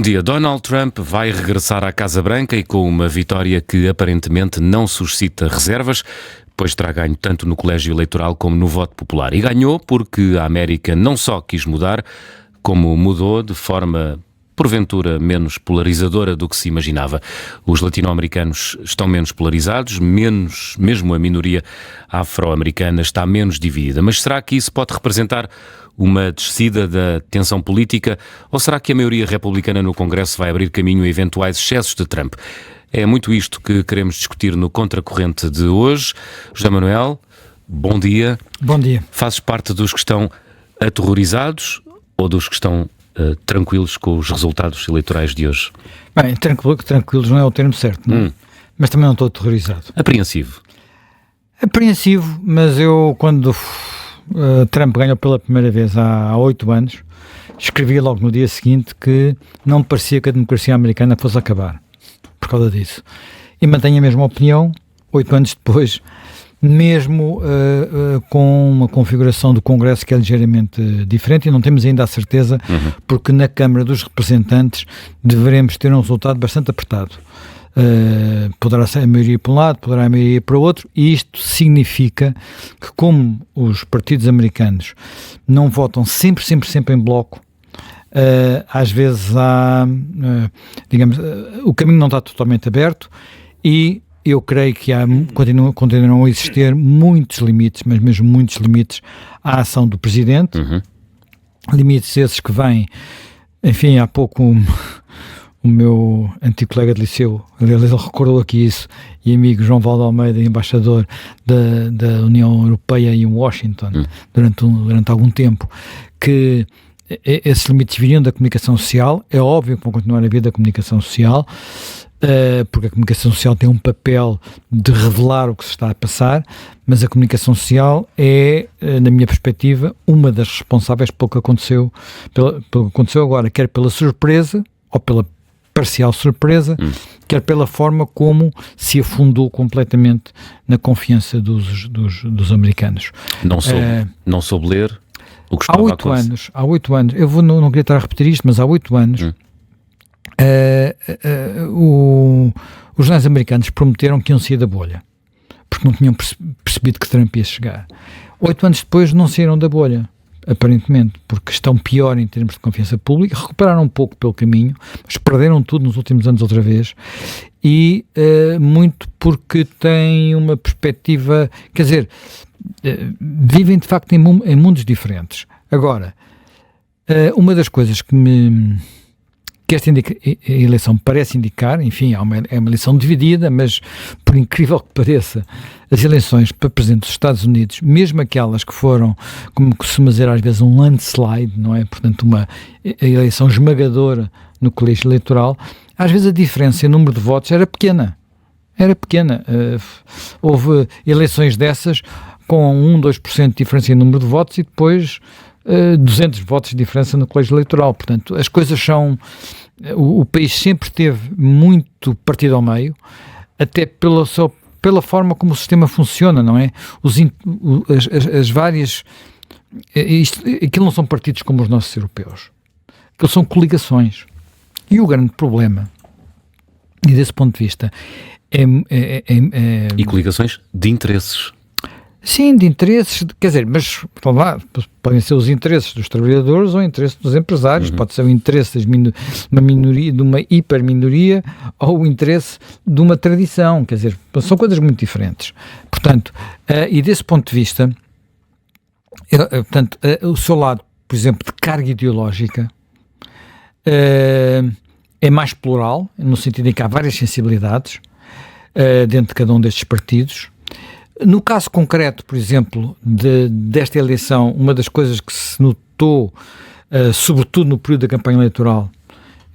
dia. Donald Trump vai regressar à Casa Branca e com uma vitória que aparentemente não suscita reservas, pois terá ganho tanto no colégio eleitoral como no voto popular. E ganhou porque a América não só quis mudar, como mudou de forma, porventura, menos polarizadora do que se imaginava. Os latino-americanos estão menos polarizados, mesmo a minoria afro-americana está menos dividida. Mas será que isso pode representar uma descida da tensão política, ou será que a maioria republicana no Congresso vai abrir caminho a eventuais excessos de Trump? É muito isto que queremos discutir no Contracorrente de hoje. José Manuel, bom dia. Bom dia. Fazes parte dos que estão aterrorizados ou dos que estão tranquilos com os resultados eleitorais de hoje? Bem, tranquilos não é o termo certo, não? Mas também não estou aterrorizado. Apreensivo? Apreensivo, mas eu, quando Trump ganhou pela primeira vez há 8 anos, escrevi logo no dia seguinte que não me parecia que a democracia americana fosse acabar, por causa disso. E mantenho a mesma opinião, 8 anos depois, mesmo com uma configuração do Congresso que é ligeiramente diferente, e não temos ainda a certeza, porque na Câmara dos Representantes deveremos ter um resultado bastante apertado. Poderá ser a maioria para um lado, poderá a maioria para o outro, e isto significa que, como os partidos americanos não votam sempre em bloco, às vezes há, o caminho não está totalmente aberto, e eu creio que continuarão a existir muitos limites, mas mesmo muitos limites à ação do Presidente, limites esses que vêm, enfim, há pouco o meu antigo colega de liceu, aliás, ele recordou aqui isso, e amigo João Valdo Almeida, embaixador da União Europeia em Washington, durante algum tempo, que esses limites viriam da comunicação social. É óbvio que vão continuar a vir da comunicação social, porque a comunicação social tem um papel de revelar o que se está a passar, mas a comunicação social é, na minha perspectiva, uma das responsáveis pelo que aconteceu agora, quer pela surpresa, ou pela parcial surpresa, quer pela forma como se afundou completamente na confiança dos americanos. Não soube ler o que estava a acontecer. Há 8 anos, eu não queria estar a repetir isto, mas há 8 anos, os jornais americanos prometeram que iam sair da bolha, porque não tinham percebido que Trump ia chegar. 8 anos depois não saíram da bolha, aparentemente, porque estão pior em termos de confiança pública, recuperaram um pouco pelo caminho, mas perderam tudo nos últimos anos outra vez, e muito porque têm uma perspectiva, quer dizer, vivem de facto em mundos diferentes. Agora, uma das coisas que esta eleição parece indicar, enfim, é uma eleição dividida, mas por incrível que pareça, as eleições para presidente dos Estados Unidos, mesmo aquelas que foram, como costuma dizer às vezes, um landslide, não é? Portanto, uma eleição esmagadora no colégio eleitoral, às vezes a diferença em número de votos era pequena. Houve eleições dessas com 1-2% de diferença em número de votos e depois 200 votos de diferença no colégio eleitoral. Portanto, as coisas são... O país sempre teve muito partido ao meio, até pela forma como o sistema funciona, não é? As várias... Aquilo não são partidos como os nossos europeus. Aquilo são coligações. E o grande problema, e desse ponto de vista, E coligações de interesses. Sim, de interesses, quer dizer, mas podem ser os interesses dos trabalhadores ou o interesse dos empresários, pode ser o interesse de uma minoria, de uma hiperminoria, ou o interesse de uma tradição, quer dizer, são coisas muito diferentes. Portanto, e desse ponto de vista, o seu lado, por exemplo, de carga ideológica, é mais plural, no sentido em que há várias sensibilidades dentro de cada um destes partidos. No caso concreto, por exemplo, desta eleição, uma das coisas que se notou, sobretudo no período da campanha eleitoral,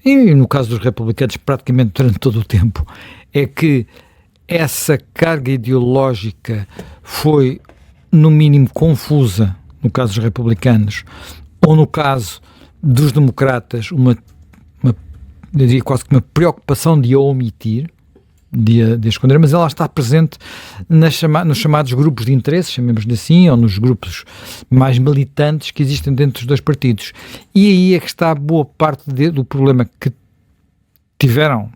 e no caso dos republicanos praticamente durante todo o tempo, é que essa carga ideológica foi, no mínimo, confusa, no caso dos republicanos, ou no caso dos democratas, eu diria quase que uma preocupação de a omitir, de esconder, mas ela está presente nos chamados grupos de interesse, chamemos-lhe assim, ou nos grupos mais militantes que existem dentro dos dois partidos. E aí é que está boa parte do problema que tiveram,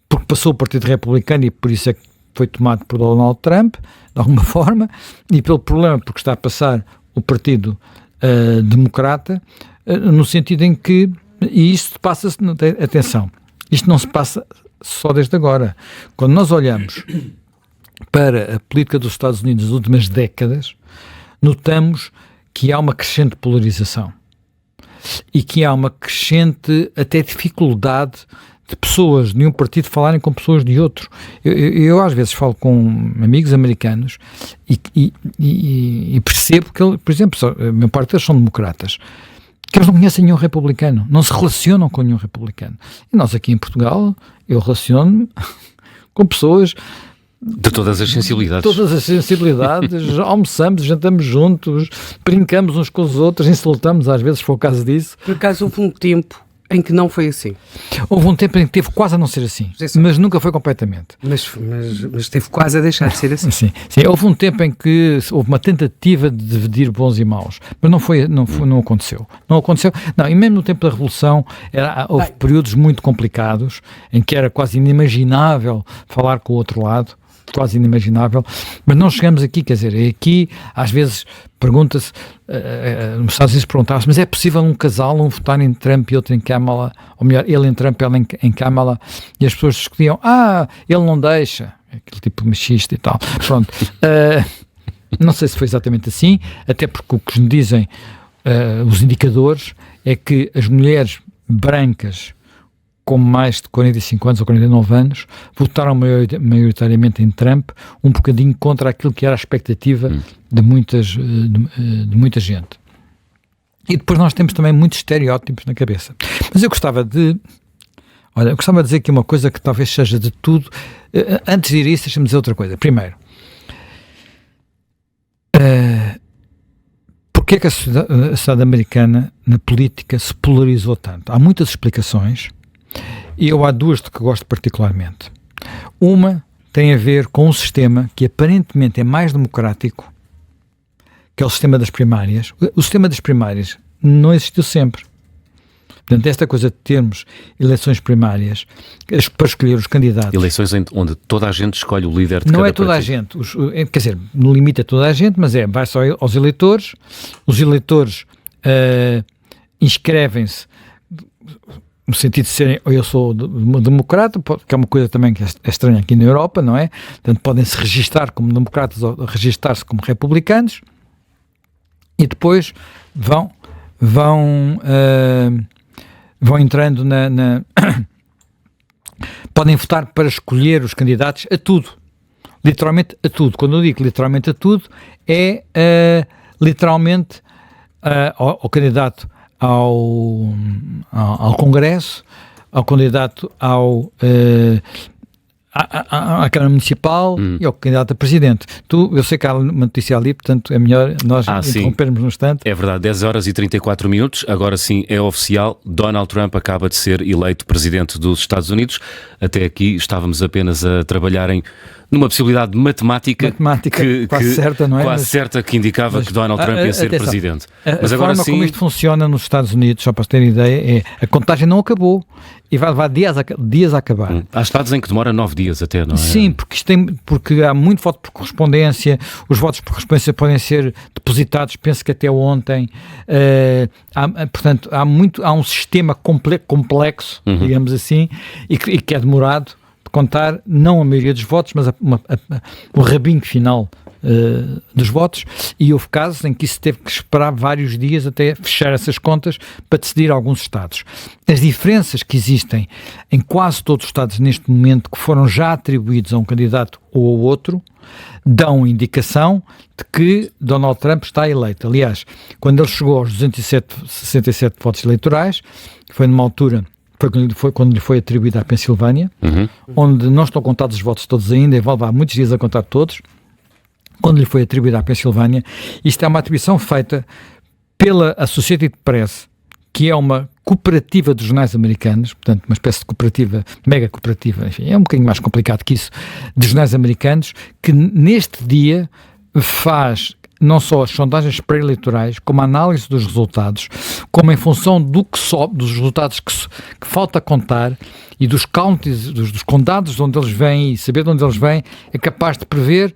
porque passou o Partido Republicano e por isso é que foi tomado por Donald Trump, de alguma forma, e pelo problema porque está a passar o Partido Democrata, no sentido em que, e isto passa-se, atenção, isto não se passa só desde agora. Quando nós olhamos para a política dos Estados Unidos nas últimas décadas, notamos que há uma crescente polarização e que há uma crescente até dificuldade de pessoas de um partido falarem com pessoas de outro. Eu às vezes falo com amigos americanos e percebo que, por exemplo, a maior parte deles são democratas, que eles não conhecem nenhum republicano, não se relacionam com nenhum republicano. E nós aqui em Portugal, eu relaciono-me com pessoas de todas as sensibilidades. Todas as sensibilidades, almoçamos, jantamos juntos, brincamos uns com os outros, insultamos às vezes, se for o caso disso. Por acaso houve um tempo em que não foi assim. Houve um tempo em que teve quase a não ser assim, mas nunca foi completamente. Mas teve quase a deixar de ser assim. Sim, houve um tempo em que houve uma tentativa de dividir bons e maus, mas não aconteceu. Não aconteceu. Não, e mesmo no tempo da Revolução houve períodos muito complicados em que era quase inimaginável falar com o outro lado. Quase inimaginável, mas não chegamos aqui, quer dizer, aqui às vezes pergunta-se, nos Estados Unidos perguntava-se, mas é possível um casal, um votar em Trump e outro em Kamala, ou melhor, ele em Trump e ela em Kamala, e as pessoas discutiam, ele não deixa, aquele tipo de machista e tal, pronto, não sei se foi exatamente assim, até porque o que nos dizem os indicadores é que as mulheres brancas com mais de 45 anos ou 49 anos, votaram maioritariamente em Trump, um bocadinho contra aquilo que era a expectativa de muita gente. E depois nós temos também muitos estereótipos na cabeça. Mas eu gostava de dizer aqui uma coisa que talvez seja de tudo. Antes de ir a isso, deixa-me dizer outra coisa. Primeiro, porque é que a sociedade americana, na política, se polarizou tanto? Há muitas explicações. E há duas de que gosto particularmente. Uma tem a ver com um sistema que aparentemente é mais democrático, que é o sistema das primárias. O sistema das primárias não existiu sempre. Portanto, esta coisa de termos eleições primárias para escolher os candidatos... Eleições onde toda a gente escolhe o líder de cada partido. Não é toda a gente, quer dizer, no limite é toda a gente, mas vai só aos eleitores. Os eleitores inscrevem-se no sentido de serem, eu sou democrata, que é uma coisa também que é estranha aqui na Europa, não é? Portanto, podem se registar como democratas ou registar-se como republicanos e depois vão entrando podem votar para escolher os candidatos a tudo, literalmente a tudo. Quando eu digo literalmente a tudo, é literalmente ao candidato ao Congresso, ao candidato à Câmara Municipal e ao candidato a Presidente. Eu sei que há uma notícia ali, portanto é melhor nós interrompermos no instante. É verdade, 10 horas e 34 minutos, agora sim é oficial, Donald Trump acaba de ser eleito Presidente dos Estados Unidos. Até aqui estávamos apenas a trabalhar numa possibilidade matemática quase certa, não é? Quase certa, que indicava que Donald Trump ia ser Presidente. Mas agora sim, como isto funciona nos Estados Unidos, só para terem ideia, a contagem não acabou e vai levar dias a acabar. Há estados em que demora 9 dias até, não é? Sim, porque há muito voto por correspondência, os votos por correspondência podem ser depositados, penso que até ontem, portanto há um sistema complexo, digamos assim, e que é demorado de contar não a maioria dos votos, mas o rabinho final dos votos, e houve casos em que isso teve que esperar vários dias até fechar essas contas para decidir alguns estados. As diferenças que existem em quase todos os estados neste momento, que foram já atribuídos a um candidato ou ao outro, dão indicação de que Donald Trump está eleito. Aliás, quando ele chegou aos 267 votos eleitorais, foi numa altura, foi quando lhe foi atribuído à Pensilvânia, onde não estão contados os votos todos ainda, e vai levar muitos dias a contar todos. Quando lhe foi atribuído à Pensilvânia, isto é uma atribuição feita pela Associated Press, que é uma cooperativa dos jornais americanos, portanto uma espécie de cooperativa, mega cooperativa, enfim, é um bocadinho mais complicado que isso, de jornais americanos, que neste dia faz não só as sondagens pré-eleitorais, como a análise dos resultados, como em função do que dos resultados que falta contar e dos counties, dos condados de onde eles vêm e saber de onde eles vêm, é capaz de prever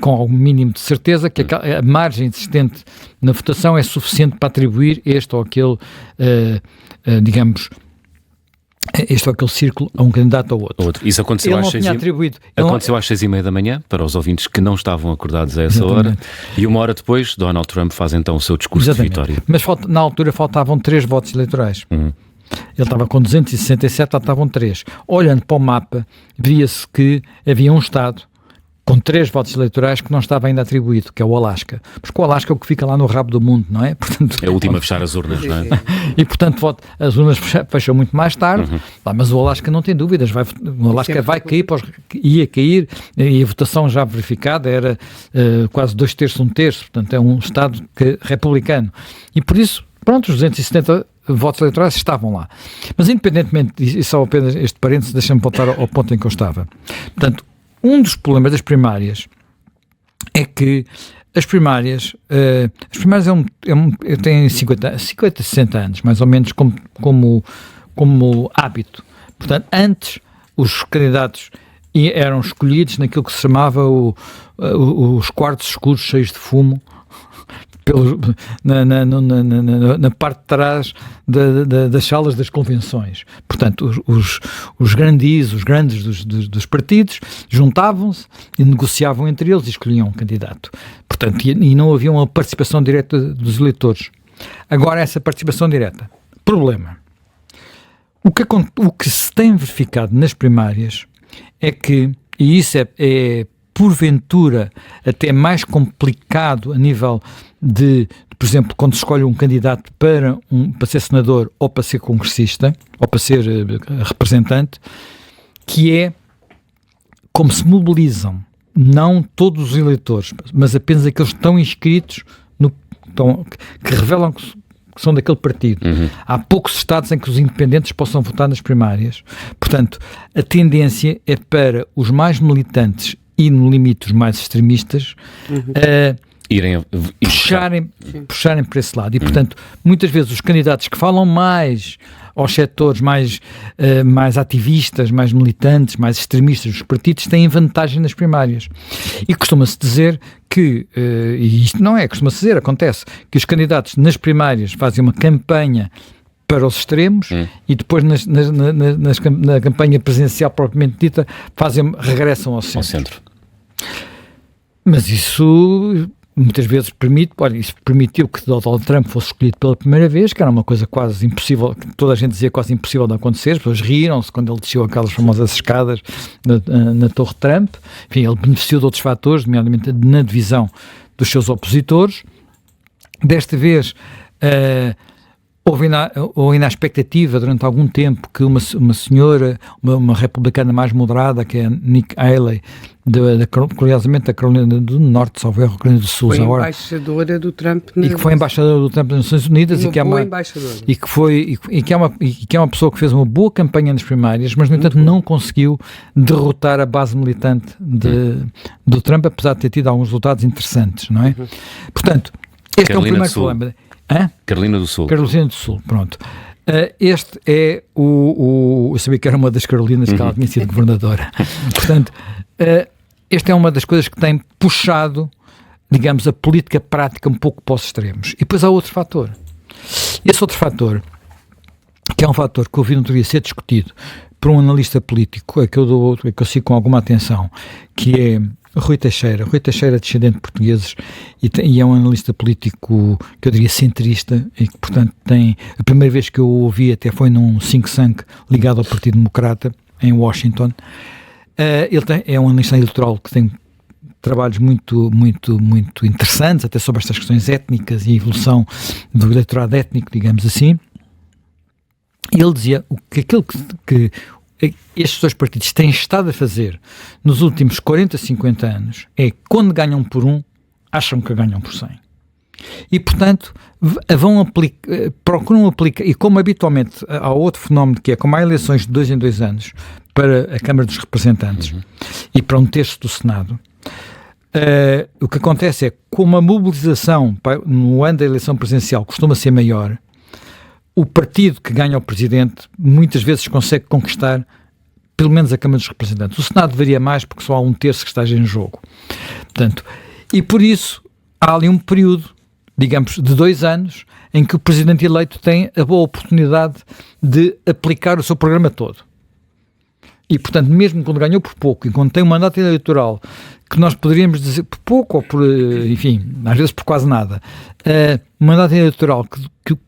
com algum mínimo de certeza que a margem existente na votação é suficiente para atribuir este ou aquele, digamos, este ou aquele círculo a um candidato ou outro. Isso aconteceu às 6h30 da manhã, para os ouvintes que não estavam acordados a essa hora, e uma hora depois Donald Trump faz então o seu discurso de vitória. Mas na altura faltavam 3 votos eleitorais. Ele estava com 267, faltavam 3. Olhando para o mapa, via-se que havia um estado com 3 votos eleitorais que não estava ainda atribuído, que é o Alasca. Porque o Alasca é o que fica lá no rabo do mundo, não é? Portanto, é o último a fechar as urnas, não é? E, portanto, as urnas fecham muito mais tarde, mas o Alasca não tem dúvidas, o Alasca vai cair, ia cair, e a votação já verificada era quase 2/3, 1/3, portanto é um Estado republicano. E por isso, pronto, os 270 votos eleitorais estavam lá. Mas independentemente disso, e só apenas este parênteses, deixa-me voltar ao ponto em que eu estava. Portanto, um dos problemas das primárias é que as primárias têm 50, 60 anos, mais ou menos, como hábito. Portanto, antes os candidatos eram escolhidos naquilo que se chamava os quartos escuros cheios de fumo, na parte de trás das salas das convenções. Portanto, os grandes dos partidos juntavam-se e negociavam entre eles e escolhiam um candidato. Portanto, e não havia uma participação direta dos eleitores. Agora, essa participação direta. Problema. O que se tem verificado nas primárias é que, e isso é porventura até mais complicado a nível de, por exemplo, quando se escolhe um candidato para ser senador ou para ser congressista ou para ser representante, que é como se mobilizam não todos os eleitores, mas apenas aqueles que estão inscritos, que revelam que são daquele partido. Há poucos estados em que os independentes possam votar nas primárias. Portanto, a tendência é para os mais militantes e, no limite, os mais extremistas, puxarem para esse lado. E, portanto, muitas vezes os candidatos que falam mais aos setores mais ativistas, mais militantes, mais extremistas dos partidos, têm vantagem nas primárias. E costuma-se dizer que, e isto não é, costuma-se dizer, acontece, que os candidatos nas primárias fazem uma campanha para os extremos e depois na campanha presidencial propriamente dita regressam ao centro. Mas isso muitas vezes isso permitiu que Donald Trump fosse escolhido pela primeira vez, que era uma coisa quase impossível, que toda a gente dizia quase impossível de acontecer. As pessoas riram-se quando ele desceu aquelas famosas escadas na Torre Trump. Enfim, ele beneficiou de outros fatores, nomeadamente na divisão dos seus opositores. Desta vez houve na expectativa durante algum tempo que uma senhora, uma republicana mais moderada, que é Nikki Haley, curiosamente da Carolina do Norte, salvo erro, Carolina do Sul, foi embaixadora do Trump e que foi embaixadora do Trump nas Nações Unidas e que é uma pessoa que fez uma boa campanha nas primárias, mas no entanto não conseguiu derrotar a base militante do Trump, apesar de ter tido alguns resultados interessantes, não é? Portanto, este é o primeiro problema. Carolina do Sul, pronto. Este é eu sabia que era uma das Carolinas que ela tinha sido governadora. Portanto, esta é uma das coisas que tem puxado, digamos, a política prática um pouco para os extremos. E depois há outro fator. Esse outro fator, que é um fator que eu vi no outro dia ser discutido por um analista político, que eu sigo com alguma atenção, que é Rui Teixeira, descendente de portugueses, e é um analista político que eu diria centrista, e que, portanto, a primeira vez que eu o ouvi até foi num think tank ligado ao Partido Democrata, em Washington. É um analista eleitoral que tem trabalhos muito, muito, muito interessantes, até sobre estas questões étnicas e a evolução do eleitorado étnico, digamos assim. E ele dizia que estes dois partidos têm estado a fazer nos últimos 40, 50 anos é, quando ganham por 1, acham que ganham por 100. E, portanto, procuram aplicar, e como habitualmente há outro fenómeno que é, como há eleições de 2 em 2 anos para a Câmara dos Representantes e para um terço do Senado, o que acontece é que, como a mobilização no ano da eleição presidencial costuma ser maior, o partido que ganha o presidente muitas vezes consegue conquistar pelo menos a Câmara dos Representantes. O Senado varia mais porque só há um terço que esteja em jogo. Portanto, e por isso há ali um período, digamos, de 2 anos em que o presidente eleito tem a boa oportunidade de aplicar o seu programa todo. E, portanto, mesmo quando ganhou por pouco e quando tem um mandato eleitoral que nós poderíamos dizer por pouco ou por, enfim, às vezes por quase nada, um mandato eleitoral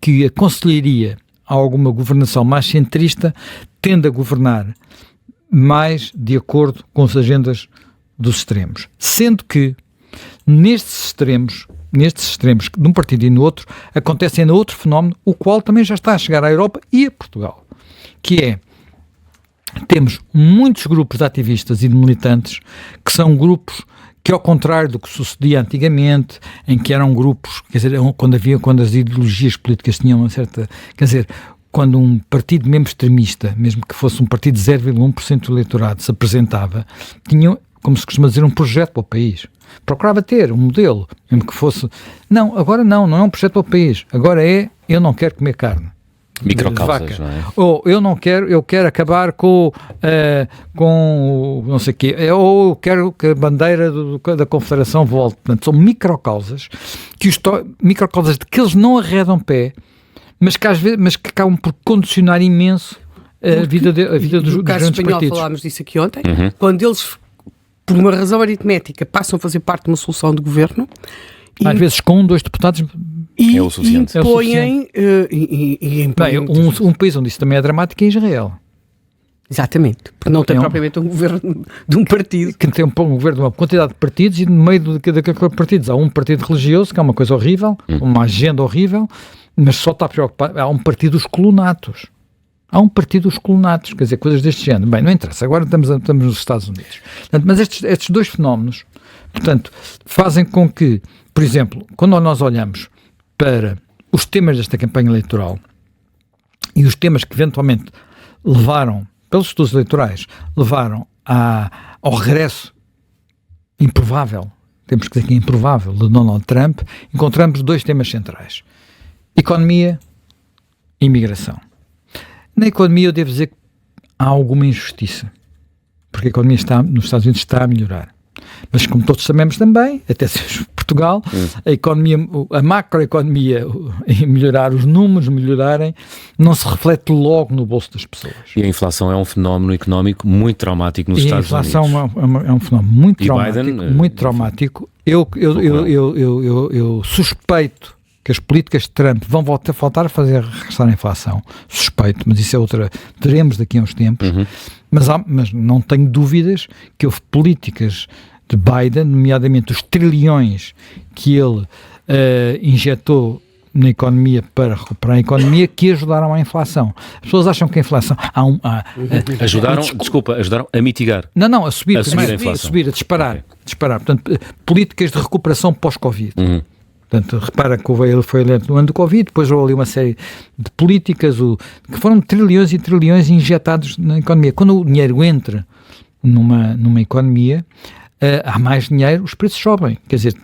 que aconselharia a alguma governação mais centrista, tende a governar mais de acordo com as agendas dos extremos. Sendo que nestes extremos, de um partido e no outro, acontece ainda outro fenómeno, o qual também já está a chegar à Europa e a Portugal, que é, temos muitos grupos de ativistas e de militantes que são grupos que, ao contrário do que sucedia antigamente, em que eram grupos, quer dizer, quando as ideologias políticas tinham uma certa, quer dizer, quando um partido mesmo extremista, mesmo que fosse um partido de 0,1% do eleitorado, se apresentava, tinham, como se costuma dizer, um projeto para o país. Procurava ter um modelo, mesmo que fosse... Não, agora não é um projeto para o país. Agora eu não quero comer carne. Microcausas, não é? Ou eu quero acabar com não sei o quê, ou eu quero que a bandeira da Confederação volte. Portanto, são microcausas microcausas de que eles não arredam pé, mas que acabam por condicionar imenso a vida dos caso espanhol, partidos. falámos disso aqui ontem, quando eles, por uma razão aritmética, passam a fazer parte de uma solução de governo. Às vezes com 2 deputados é o suficiente. Impõem, Bem, um país onde isso também é dramático é Israel. Exatamente, porque não tem propriamente um governo de um partido. Que tem um governo de uma quantidade de partidos e no meio daqueles partidos há um partido religioso, que é uma coisa horrível, uma agenda horrível, mas só está preocupado. Há um partido dos colonatos. Quer dizer, coisas deste género. Bem, não interessa, agora estamos nos Estados Unidos. Portanto, mas estes 2 fenómenos, portanto, fazem com que, por exemplo, quando nós olhamos para os temas desta campanha eleitoral e os temas que eventualmente levaram, pelos estudos eleitorais, levaram ao regresso improvável, temos que dizer que é improvável, de Donald Trump, encontramos 2 temas centrais: economia e imigração. Na economia eu devo dizer que há alguma injustiça, porque a economia nos Estados Unidos está a melhorar. Mas como todos sabemos também, até seja Portugal, a economia, a macroeconomia melhorar, os números melhorarem, não se reflete logo no bolso das pessoas. E a inflação é um fenómeno económico muito traumático nos Estados Unidos. A inflação é um fenómeno muito traumático. Eu suspeito que as políticas de Trump vão voltar a fazer regressar a inflação. Suspeito, mas isso é outra... Veremos daqui a uns tempos. Mas não tenho dúvidas que houve políticas de Biden, nomeadamente os trilhões que ele injetou na economia para recuperar a economia, que ajudaram à inflação. As pessoas acham que a inflação... Ajudaram a mitigar. Não, a subir. A subir, a disparar. Portanto, políticas de recuperação pós-Covid. Portanto, repara que ele foi eleito no ano do Covid, depois houve ali uma série de políticas que foram trilhões e trilhões injetados na economia. Quando o dinheiro entra numa economia, há mais dinheiro, os preços sobem. Quer dizer,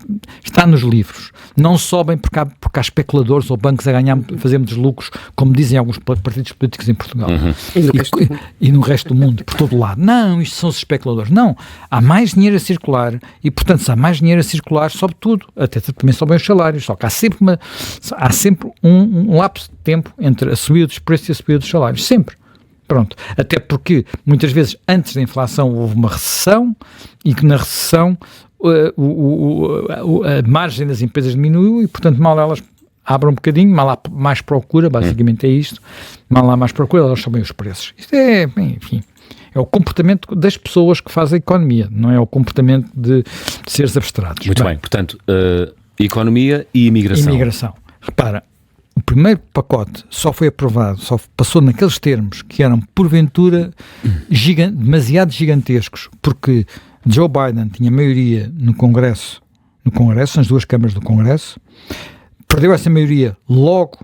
está nos livros. Não sobem porque há especuladores ou bancos a ganhar, fazer muitos lucros, como dizem alguns partidos políticos em Portugal. E no resto do mundo, por todo lado. Não, isto são os especuladores. Não, há mais dinheiro a circular e, portanto, se há mais dinheiro a circular, sobe tudo. Até também sobem os salários. Só que há sempre um lapso de tempo entre a subida dos preços e a subida dos salários. Sempre. Pronto. Até porque, muitas vezes, antes da inflação houve uma recessão e que na recessão a margem das empresas diminuiu e, portanto, mal elas abrem um bocadinho, mal há mais procura, basicamente é isto, mal há mais procura, elas sobem os preços. Isto é, enfim, é o comportamento das pessoas que fazem a economia, não é o comportamento de seres abstratos. Muito bem, portanto, economia e imigração. Imigração. Repara, o primeiro pacote só foi aprovado, só passou naqueles termos que eram, porventura, demasiado gigantescos, porque Joe Biden tinha maioria no Congresso, nas 2 câmaras do Congresso, perdeu essa maioria logo,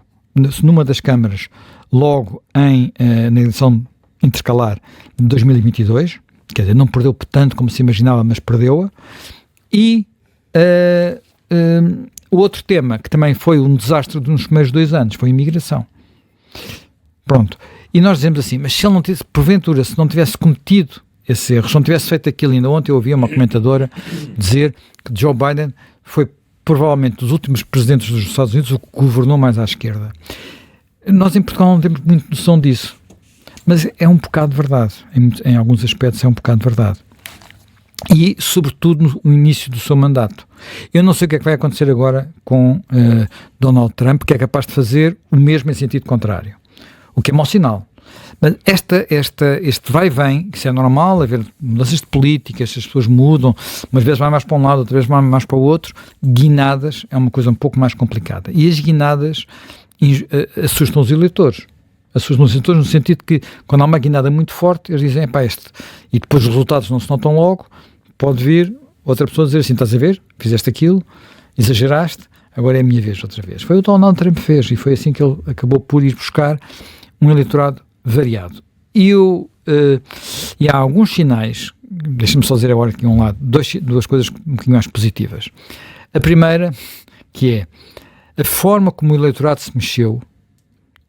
numa das câmaras, logo na eleição intercalar de 2022, quer dizer, não perdeu tanto como se imaginava, mas perdeu-a. E o outro tema, que também foi um desastre nos primeiros 2 anos, foi a imigração. Pronto. E nós dizemos assim, mas se ele não tivesse, porventura, se não tivesse cometido esse erro, se não tivesse feito aquilo, ainda ontem eu ouvi uma comentadora dizer que Joe Biden foi provavelmente dos últimos presidentes dos Estados Unidos o que governou mais à esquerda. Nós em Portugal não temos muita noção disso, mas é um bocado de verdade, em alguns aspectos é um bocado de verdade. E, sobretudo, no início do seu mandato. Eu não sei o que é que vai acontecer agora com Donald Trump, que é capaz de fazer o mesmo em sentido contrário, o que é mau sinal. Mas este vai e vem, isso é normal, haver mudanças de políticas, as pessoas mudam, umas vezes vai mais para um lado, outra vez vai mais para o outro. Guinadas é uma coisa um pouco mais complicada. E as guinadas assustam os eleitores. Assustam os eleitores no sentido que, quando há uma guinada muito forte, eles dizem, e depois os resultados não se notam logo, pode vir outra pessoa dizer assim, estás a ver, fizeste aquilo, exageraste, agora é a minha vez outra vez. Foi o que o Donald Trump fez, e foi assim que ele acabou por ir buscar um eleitorado variado. E há alguns sinais, deixa-me só dizer agora aqui um lado, duas coisas um bocadinho mais positivas. A primeira, que é a forma como o eleitorado se mexeu,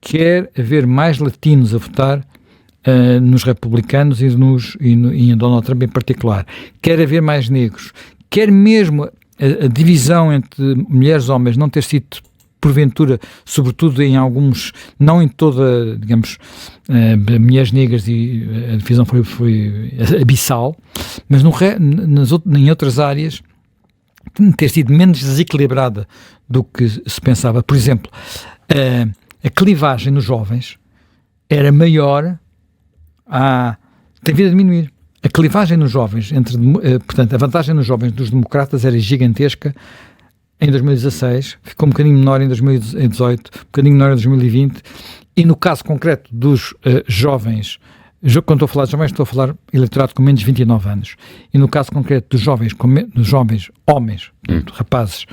quer haver mais latinos a votar nos republicanos e em Donald Trump em particular, quer haver mais negros, quer mesmo a divisão entre mulheres e homens não ter sido porventura, sobretudo em alguns, não em toda, digamos, mulheres negras, e a divisão foi abissal, mas em outras áreas ter sido menos desequilibrada do que se pensava. Por exemplo, a clivagem nos jovens era maior, tem vindo a diminuir. A clivagem nos jovens, portanto, a vantagem nos jovens dos democratas era gigantesca em 2016, ficou um bocadinho menor em 2018, um bocadinho menor em 2020, e no caso concreto dos jovens, quando estou a falar de jovens, estou a falar eleitorado com menos de 29 anos, e no caso concreto dos jovens homens, portanto, rapazes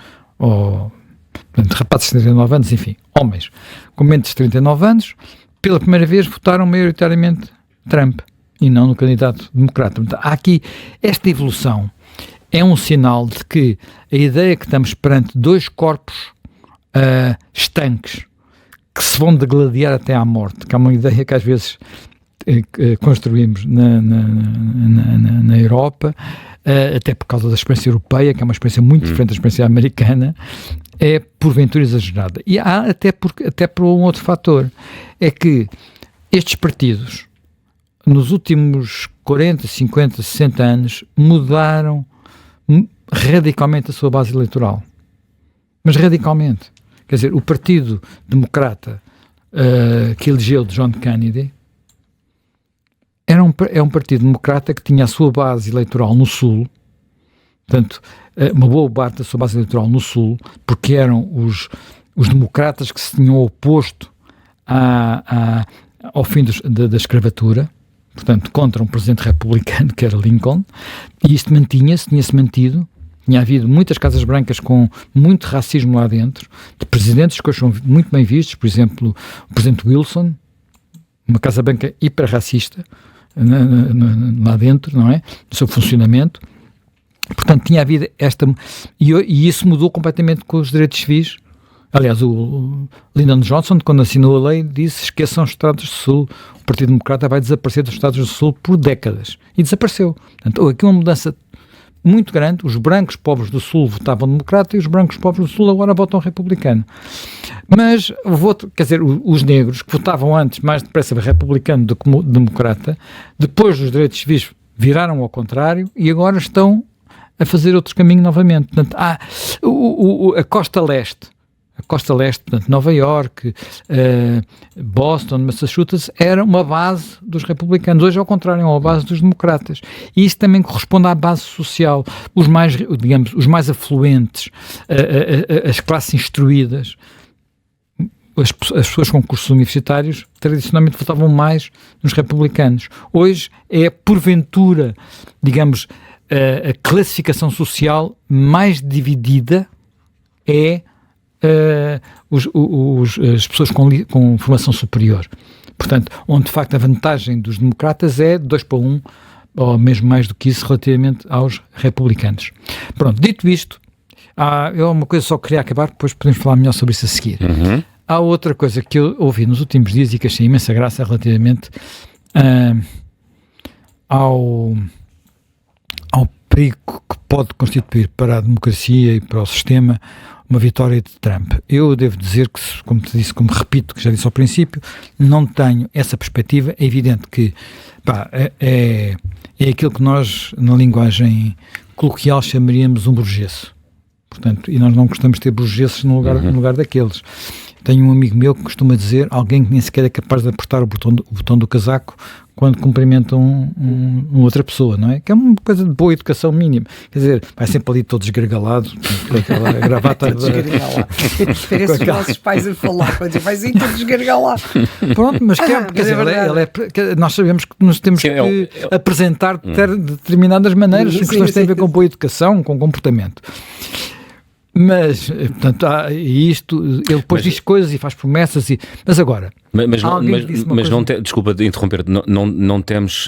de 39 anos, enfim, homens com menos de 39 anos, pela primeira vez votaram maioritariamente Trump, e não no candidato democrata. Portanto, há aqui esta evolução. É um sinal de que a ideia que estamos perante dois corpos estanques que se vão degladiar até à morte, que é uma ideia que às vezes construímos na Europa, até por causa da experiência europeia, que é uma experiência muito diferente da experiência americana, é porventura exagerada. E há até por um outro fator, é que estes partidos, nos últimos 40, 50, 60 anos, mudaram radicalmente a sua base eleitoral. Mas radicalmente. Quer dizer, o Partido Democrata que elegeu John Kennedy é um Partido Democrata que tinha a sua base eleitoral no Sul, portanto, uma boa parte da sua base eleitoral no Sul, porque eram os democratas que se tinham oposto ao fim da escravatura, portanto, contra um presidente republicano que era Lincoln, e isto tinha-se mantido, tinha havido muitas casas brancas com muito racismo lá dentro, de presidentes que hoje são muito bem vistos, por exemplo, o presidente Wilson, uma casa branca hiper-racista lá dentro, não é? No seu funcionamento. Portanto, tinha havido e isso mudou completamente com os direitos civis. Aliás, o Lyndon Johnson, quando assinou a lei, disse: esqueçam os Estados do Sul, o Partido Democrata vai desaparecer dos Estados do Sul por décadas. E desapareceu. Portanto, houve aqui uma mudança muito grande. Os brancos pobres do Sul votavam democrata e os brancos pobres do Sul agora votam republicano. Mas, quer dizer, os negros, que votavam antes mais depressa republicano do que democrata, depois dos direitos civis viraram ao contrário e agora estão a fazer outro caminho novamente. Portanto, a costa leste, portanto, Nova Iorque, Boston, Massachusetts, era uma base dos republicanos. Hoje, ao contrário, é uma base dos democratas. E isso também corresponde à base social. Os mais afluentes, as classes instruídas, as pessoas com cursos universitários, tradicionalmente votavam mais nos republicanos. Hoje é, porventura, digamos, a classificação social mais dividida é as pessoas com formação superior. Portanto, onde de facto a vantagem dos democratas é 2-1, ou mesmo mais do que isso, relativamente aos republicanos. Pronto, dito isto, eu uma coisa só queria acabar, depois podemos falar melhor sobre isso a seguir. Há outra coisa que eu ouvi nos últimos dias e que achei imensa graça relativamente ao perigo que pode constituir para a democracia e para o sistema uma vitória de Trump. Eu devo dizer que, como te disse, como repito, que já disse ao princípio, não tenho essa perspectiva. É evidente que é aquilo que nós, na linguagem coloquial, chamaríamos um burgueso. Portanto, e nós não gostamos de ter burgueses no lugar daqueles. Tenho um amigo meu que costuma dizer, alguém que nem sequer é capaz de apertar o botão do casaco quando cumprimenta uma outra pessoa, não é? Que é uma coisa de boa educação mínima. Quer dizer, vai sempre ali todo desgargalado, com aquela gravata... Parece os nossos pais a falar, quando vai ser todo desgargalado. Pronto, mas quer dizer, nós sabemos que nos temos que apresentar de determinadas maneiras, que questões têm a ver com boa educação, com comportamento. Mas, portanto, isto, ele depois diz coisas e faz promessas, mas agora... Mas não desculpa de interromper, não temos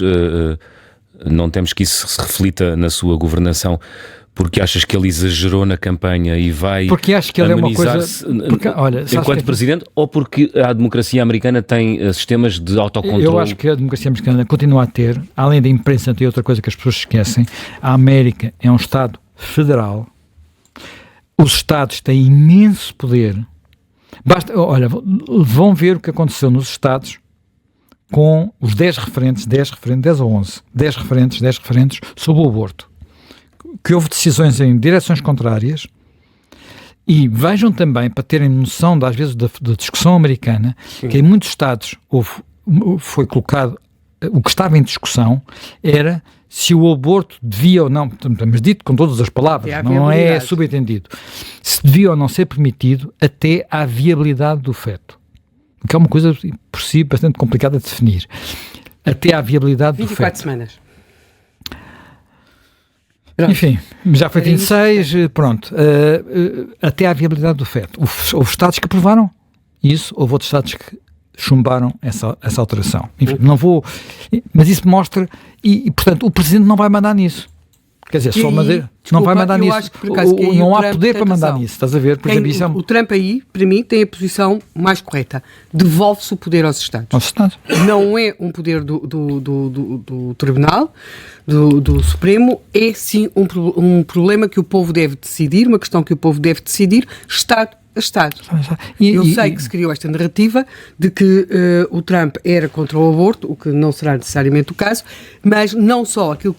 que isso se reflita na sua governação, porque achas que ele exagerou na campanha e vai porque acho que ele é uma coisa enquanto presidente, ou porque a democracia americana tem sistemas de autocontrole? Eu acho que a democracia americana continua a ter, além da imprensa, tem outra coisa que as pessoas esquecem. A América é um Estado federal. Os Estados têm imenso poder. Vão ver o que aconteceu nos Estados com os 10 referentes sobre o aborto. Que houve decisões em direções contrárias, e vejam também, para terem noção, às vezes, da discussão americana, que em muitos Estados foi colocado, o que estava em discussão era se o aborto devia ou não, mas dito com todas as palavras, não é subentendido, se devia ou não ser permitido até à viabilidade do feto. O que é uma coisa, por si, bastante complicada de definir. Até à viabilidade do feto. 24 semanas. Pronto. Enfim, já foi 26, pronto. Até à viabilidade do feto. Houve Estados que aprovaram isso, houve outros Estados que chumbaram essa alteração. Enfim, não vou... Mas isso mostra... E, portanto, o Presidente não vai mandar nisso. Quer dizer, não vai mandar nisso. Não há poder para mandar nisso. Estás a ver? Por exemplo, o Trump aí, para mim, tem a posição mais correta. Devolve-se o poder aos Estados. Não é um poder do Tribunal, do Supremo, é sim um problema que o povo deve decidir, uma questão que o povo deve decidir, Estado a Estado. Eu sei que se criou esta narrativa de que o Trump era contra o aborto, o que não será necessariamente o caso, mas não só aquilo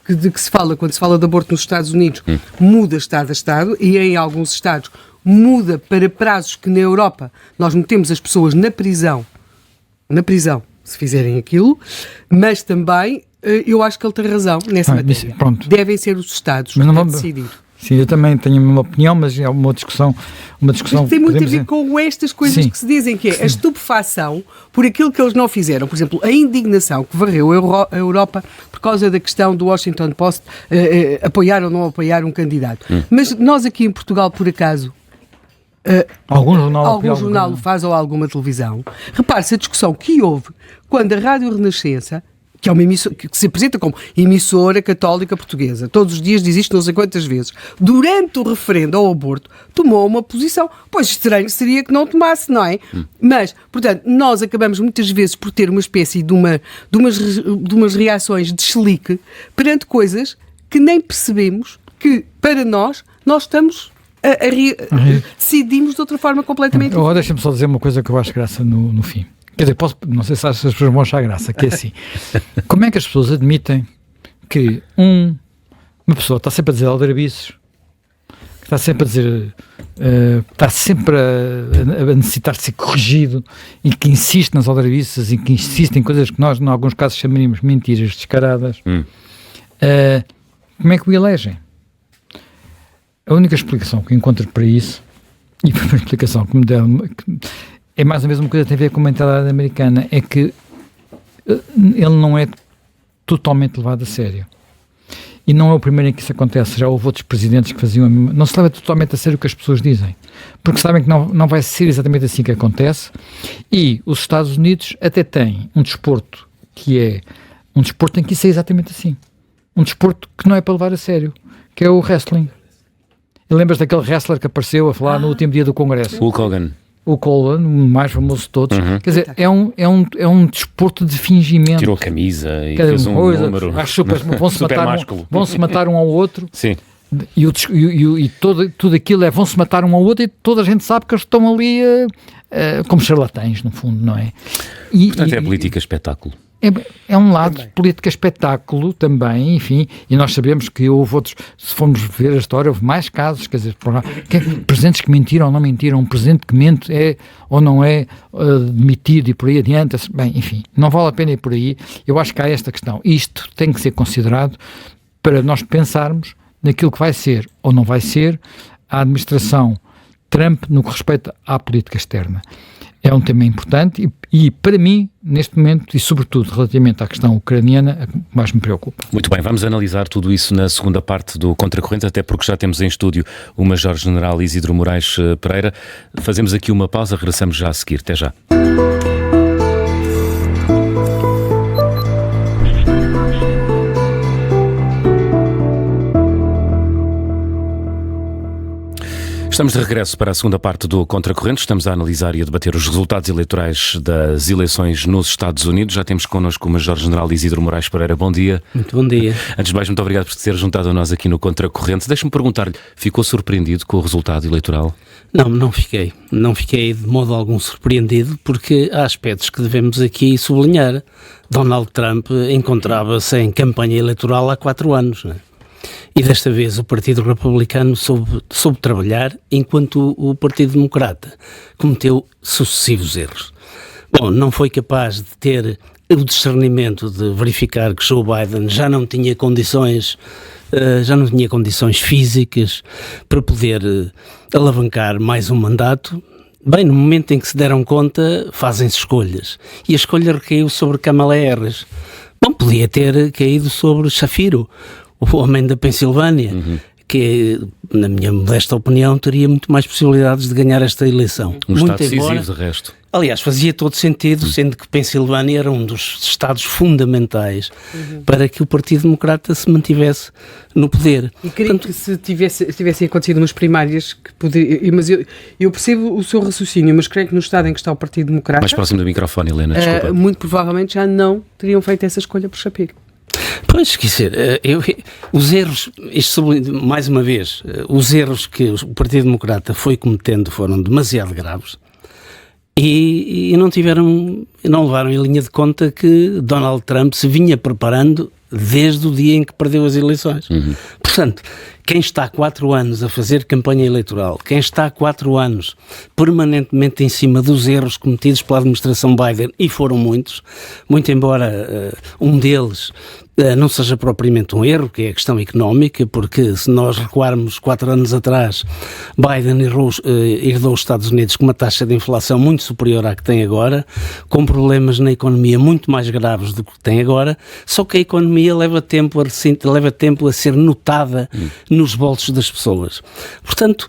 de que se fala, quando se fala de aborto nos Estados Unidos, muda Estado a Estado, e em alguns Estados muda para prazos que na Europa nós metemos as pessoas na prisão, se fizerem aquilo, mas também eu acho que ele tem razão nessa matéria. Devem ser os Estados a decidir. Sim, eu também tenho a minha opinião, mas é uma discussão tem muito a ver com estas coisas que se dizem, que é a estupefação por aquilo que eles não fizeram. Por exemplo, a indignação que varreu a Europa por causa da questão do Washington Post apoiar ou não apoiar um candidato. Mas nós aqui em Portugal, por acaso, algum jornal faz ou alguma televisão, repare-se a discussão que houve quando a Rádio Renascença, que é uma emissora, que se apresenta como emissora católica portuguesa, todos os dias diz isto não sei quantas vezes, durante o referendo ao aborto, tomou uma posição, pois estranho seria que não tomasse, não é? Mas, portanto, nós acabamos muitas vezes por ter uma espécie de umas reações de chilique perante coisas que nem percebemos que, para nós estamos decidimos de outra forma completamente diferente. Agora deixa-me só dizer uma coisa que eu acho graça no fim. Quer dizer, não sei se as pessoas vão achar graça, que é assim. Como é que as pessoas admitem que uma pessoa está sempre a dizer aldrabices, está sempre a dizer, está sempre a necessitar de ser corrigido, e que insiste nas aldrabices e que insiste em coisas que nós, em alguns casos, chamaríamos mentiras descaradas? Como é que o elegem? A única explicação que encontro para isso, e foi uma explicação que me deram, é mais ou menos uma coisa que tem a ver com a mentalidade americana, é que ele não é totalmente levado a sério. E não é o primeiro em que isso acontece. Já houve outros presidentes que faziam... Não se leva totalmente a sério o que as pessoas dizem, porque sabem que não vai ser exatamente assim que acontece. E os Estados Unidos até têm um desporto que é um um desporto em que isso é exatamente assim. Um desporto que não é para levar a sério, que é o wrestling. E lembras daquele wrestler que apareceu a falar no último dia do Congresso? Hulk Hogan. O Hogan, o mais famoso de todos. Quer dizer, é um desporto de fingimento. Tirou a camisa e fez um número. Vão-se matar um ao outro. Sim. E tudo aquilo vão-se matar um ao outro e toda a gente sabe que eles estão ali como charlatães, no fundo, não é? Portanto, é política espetáculo. É um lado de política espetáculo também, enfim, e nós sabemos que houve outros, se formos ver a história, houve mais casos, quer dizer, presidentes que mentiram ou não mentiram, um presidente que mente é ou não é demitido e por aí adiante, bem, enfim, não vale a pena ir por aí. Eu acho que há esta questão. Isto tem que ser considerado para nós pensarmos naquilo que vai ser ou não vai ser a administração Trump no que respeita à política externa. É um tema importante e, para mim, neste momento, e sobretudo relativamente à questão ucraniana, é o que mais me preocupa. Muito bem, vamos analisar tudo isso na segunda parte do Contracorrente, até porque já temos em estúdio o Major-General Isidro Moraes Pereira. Fazemos aqui uma pausa, regressamos já a seguir. Até já. Estamos de regresso para a segunda parte do Contracorrente. Estamos a analisar e a debater os resultados eleitorais das eleições nos Estados Unidos. Já temos connosco o Major-General Isidro Moraes Pereira. Bom dia. Muito bom dia. Antes de mais, muito obrigado por se ter juntado a nós aqui no Contracorrente. Deixe-me perguntar-lhe, ficou surpreendido com o resultado eleitoral? Não fiquei. Não fiquei de modo algum surpreendido, porque há aspectos que devemos aqui sublinhar. Donald Trump encontrava-se em campanha eleitoral há 4 anos, não é? E desta vez o Partido Republicano soube trabalhar, enquanto o Partido Democrata cometeu sucessivos erros. Bom, não foi capaz de ter o discernimento de verificar que Joe Biden já não tinha condições físicas para poder alavancar mais um mandato. Bem, no momento em que se deram conta, fazem-se escolhas. E a escolha recaiu sobre Kamala Harris. Bom, podia ter caído sobre Shapiro, o homem da Pensilvânia, que, na minha modesta opinião, teria muito mais possibilidades de ganhar esta eleição. Estado decisivo, de resto. Aliás, fazia todo sentido, sendo que Pensilvânia era um dos estados fundamentais para que o Partido Democrata se mantivesse no poder. E creio que se tivessem acontecido umas primárias, que poderia, mas eu percebo o seu raciocínio, mas creio que no estado em que está o Partido Democrata... Mais próximo do microfone, Helena, desculpa. Muito provavelmente já não teriam feito essa escolha por Shapiro. Pois, quer dizer, os erros, mais uma vez, os erros que o Partido Democrata foi cometendo foram demasiado graves e não levaram em linha de conta que Donald Trump se vinha preparando desde o dia em que perdeu as eleições. Portanto, quem está há 4 anos a fazer campanha eleitoral, quem está há 4 anos permanentemente em cima dos erros cometidos pela administração Biden, e foram muitos, muito embora um deles não seja propriamente um erro, que é a questão económica, porque se nós recuarmos 4 anos atrás, Biden herdou os Estados Unidos com uma taxa de inflação muito superior à que tem agora, com problemas na economia muito mais graves do que tem agora, só que a economia leva tempo a ser notada nos bolsos das pessoas. Portanto,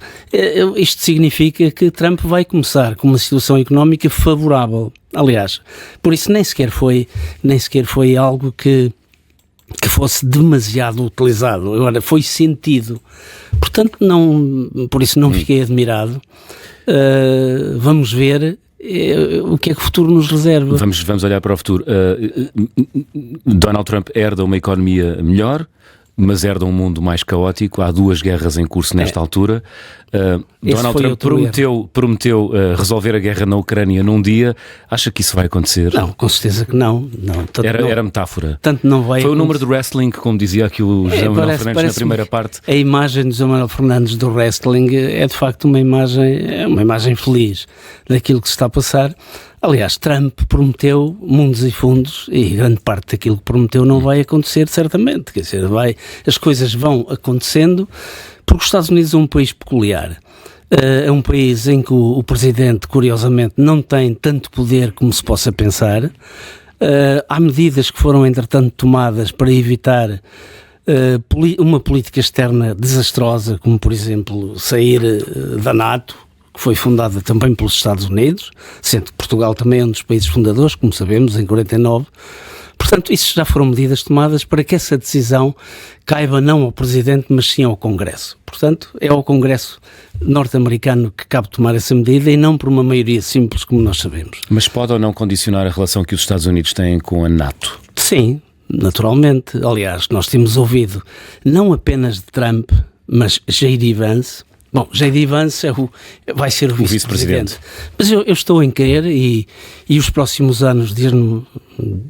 isto significa que Trump vai começar com uma situação económica favorável. Aliás, por isso nem sequer foi algo que fosse demasiado utilizado. Agora, foi sentido. Portanto, por isso não fiquei admirado. Vamos ver o que é que o futuro nos reserva. Vamos olhar para o futuro. Donald Trump herda uma economia melhor, mas herda um mundo mais caótico. Há 2 guerras em curso nesta altura. Donald Trump prometeu resolver a guerra na Ucrânia num dia. Acha que isso vai acontecer? Não, com certeza que não. Era metáfora. Tanto não vai. Foi o número de wrestling, como dizia aqui o José Manuel Fernandes na primeira parte. A imagem de José Manuel Fernandes do wrestling é de facto uma imagem feliz daquilo que se está a passar. Aliás, Trump prometeu mundos e fundos e grande parte daquilo que prometeu não vai acontecer, certamente. Quer dizer, as coisas vão acontecendo porque os Estados Unidos é um país peculiar. É um país em que o presidente, curiosamente, não tem tanto poder como se possa pensar. Há medidas que foram, entretanto, tomadas para evitar uma política externa desastrosa, como, por exemplo, sair da NATO, que foi fundada também pelos Estados Unidos, sendo que Portugal também é um dos países fundadores, como sabemos, em 49. Portanto, isso já foram medidas tomadas para que essa decisão caiba não ao Presidente, mas sim ao Congresso. Portanto, é ao Congresso norte-americano que cabe tomar essa medida e não por uma maioria simples, como nós sabemos. Mas pode ou não condicionar a relação que os Estados Unidos têm com a NATO? Sim, naturalmente. Aliás, nós temos ouvido, não apenas de Trump, mas J.D. Vance. Bom, J.D. Vance vai ser o vice-presidente. Mas eu estou em crer e os próximos anos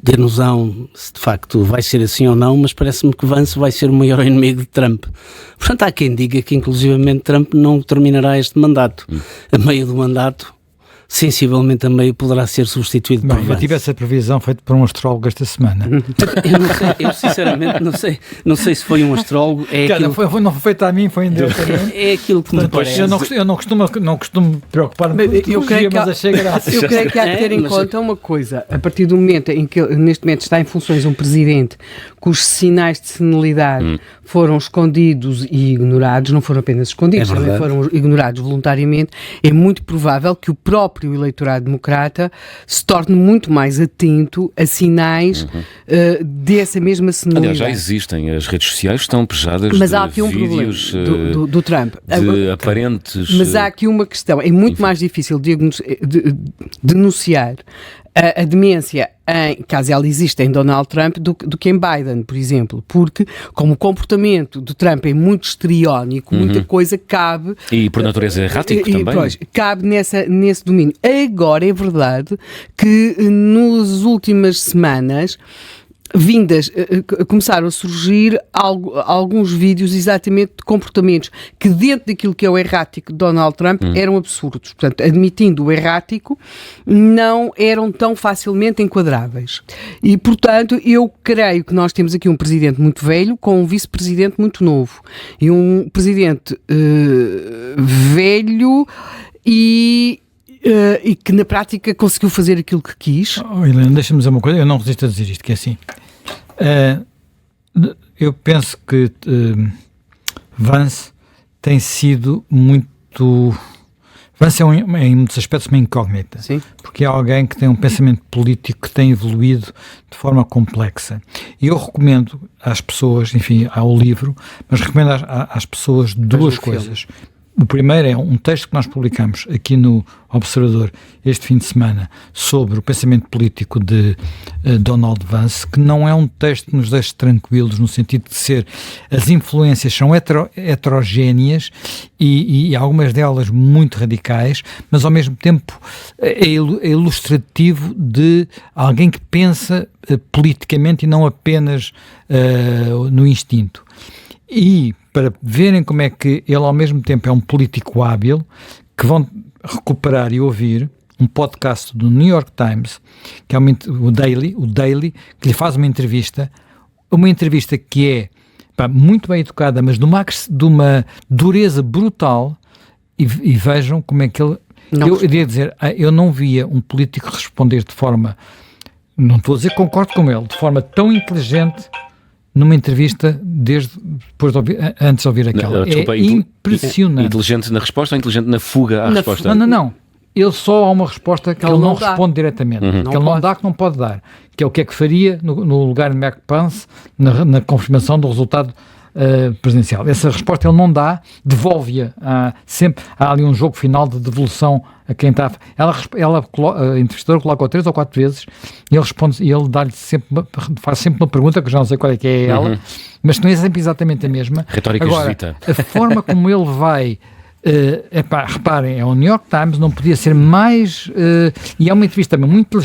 dir-nos-ão se de facto vai ser assim ou não, mas parece-me que Vance vai ser o maior inimigo de Trump. Portanto, há quem diga que inclusivamente Trump não terminará este mandato. A meio do mandato, sensivelmente a meio, poderá ser substituído por Vance. Eu tive essa previsão feita por um astrólogo esta semana. Eu não sei, eu sinceramente não sei se foi um astrólogo. Não foi feito a mim, foi indiretamente. É aquilo que me parece. Eu não costumo preocupar-me com astrologia, mas achei graça. Eu creio que há de ter em conta uma coisa. A partir do momento em que neste momento está em funções um presidente cujos sinais de senilidade foram escondidos e ignorados, não foram apenas escondidos, também foram ignorados voluntariamente, é muito provável que o próprio eleitorado democrata se torne muito mais atento a sinais dessa mesma senilidade. Aliás, já existem, as redes sociais estão pejadas mas de há aqui um vídeos problema do Trump. de aparentes... Mas há aqui uma questão, é muito mais difícil denunciar a demência, caso ela exista em Donald Trump, do que em Biden, por exemplo, porque como o comportamento de Trump é muito histriónico, muita coisa cabe... E por natureza errático também. Pois, cabe nesse domínio. Agora, é verdade que nas últimas semanas começaram a surgir alguns vídeos exatamente de comportamentos que dentro daquilo que é o errático de Donald Trump eram absurdos. Portanto, admitindo o errático, não eram tão facilmente enquadráveis. E, portanto, eu creio que nós temos aqui um presidente muito velho com um vice-presidente muito novo. E um presidente velho e que na prática conseguiu fazer aquilo que quis. Helena, deixa-me dizer uma coisa, eu não resisto a dizer isto, que é assim. Eu penso que Vance tem sido muito... Vance em muitos aspectos uma incógnita. Sim. Porque é alguém que tem um pensamento político que tem evoluído de forma complexa. E eu recomendo às pessoas, enfim, ao livro, mas recomendo às pessoas duas coisas. O primeiro é um texto que nós publicamos aqui no Observador este fim de semana sobre o pensamento político de Donald Vance, que não é um texto que nos deixe tranquilos no sentido de ser, as influências são heterogéneas e algumas delas muito radicais, mas ao mesmo tempo é ilustrativo de alguém que pensa politicamente e não apenas no instinto. E para verem como é que ele ao mesmo tempo é um político hábil, que vão recuperar e ouvir um podcast do New York Times, que é o Daily, que lhe faz uma entrevista que é muito bem educada, mas de uma dureza brutal, e vejam como é que ele... Eu iria dizer, eu não via um político responder de forma, não estou a dizer que concordo com ele, de forma tão inteligente numa entrevista antes de ouvir aquela. Desculpa, impressionante. Inteligente na resposta ou inteligente na fuga à resposta? Não. Ele só há uma resposta que ele não responde diretamente, que ele não dá, que não pode dar, que é o que é que faria no lugar de Mike Pence na confirmação do resultado presidencial. Essa resposta ele não dá, devolve-a. Sempre há ali um jogo final de devolução a quem está... A entrevistadora coloca-o 3 ou 4 vezes e ele responde, e ele faz sempre uma pergunta, que eu já não sei qual é que é ela, mas que não é sempre exatamente a mesma. Retórica jesuíta. A forma como ele vai... reparem, é o New York Times, não podia ser mais... e é uma entrevista muito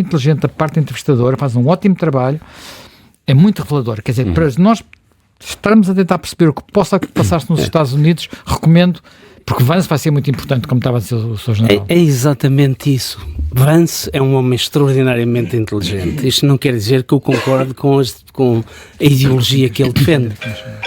inteligente da parte da entrevistadora, faz um ótimo trabalho, é muito revelador. Quer dizer, para nós estarmos a tentar perceber o que possa passar-se nos Estados Unidos, recomendo, porque Vance vai ser muito importante, como estava a dizer o Sr. General. É exatamente isso. Vance é um homem extraordinariamente inteligente. Isto não quer dizer que eu concorde com a ideologia que ele defende.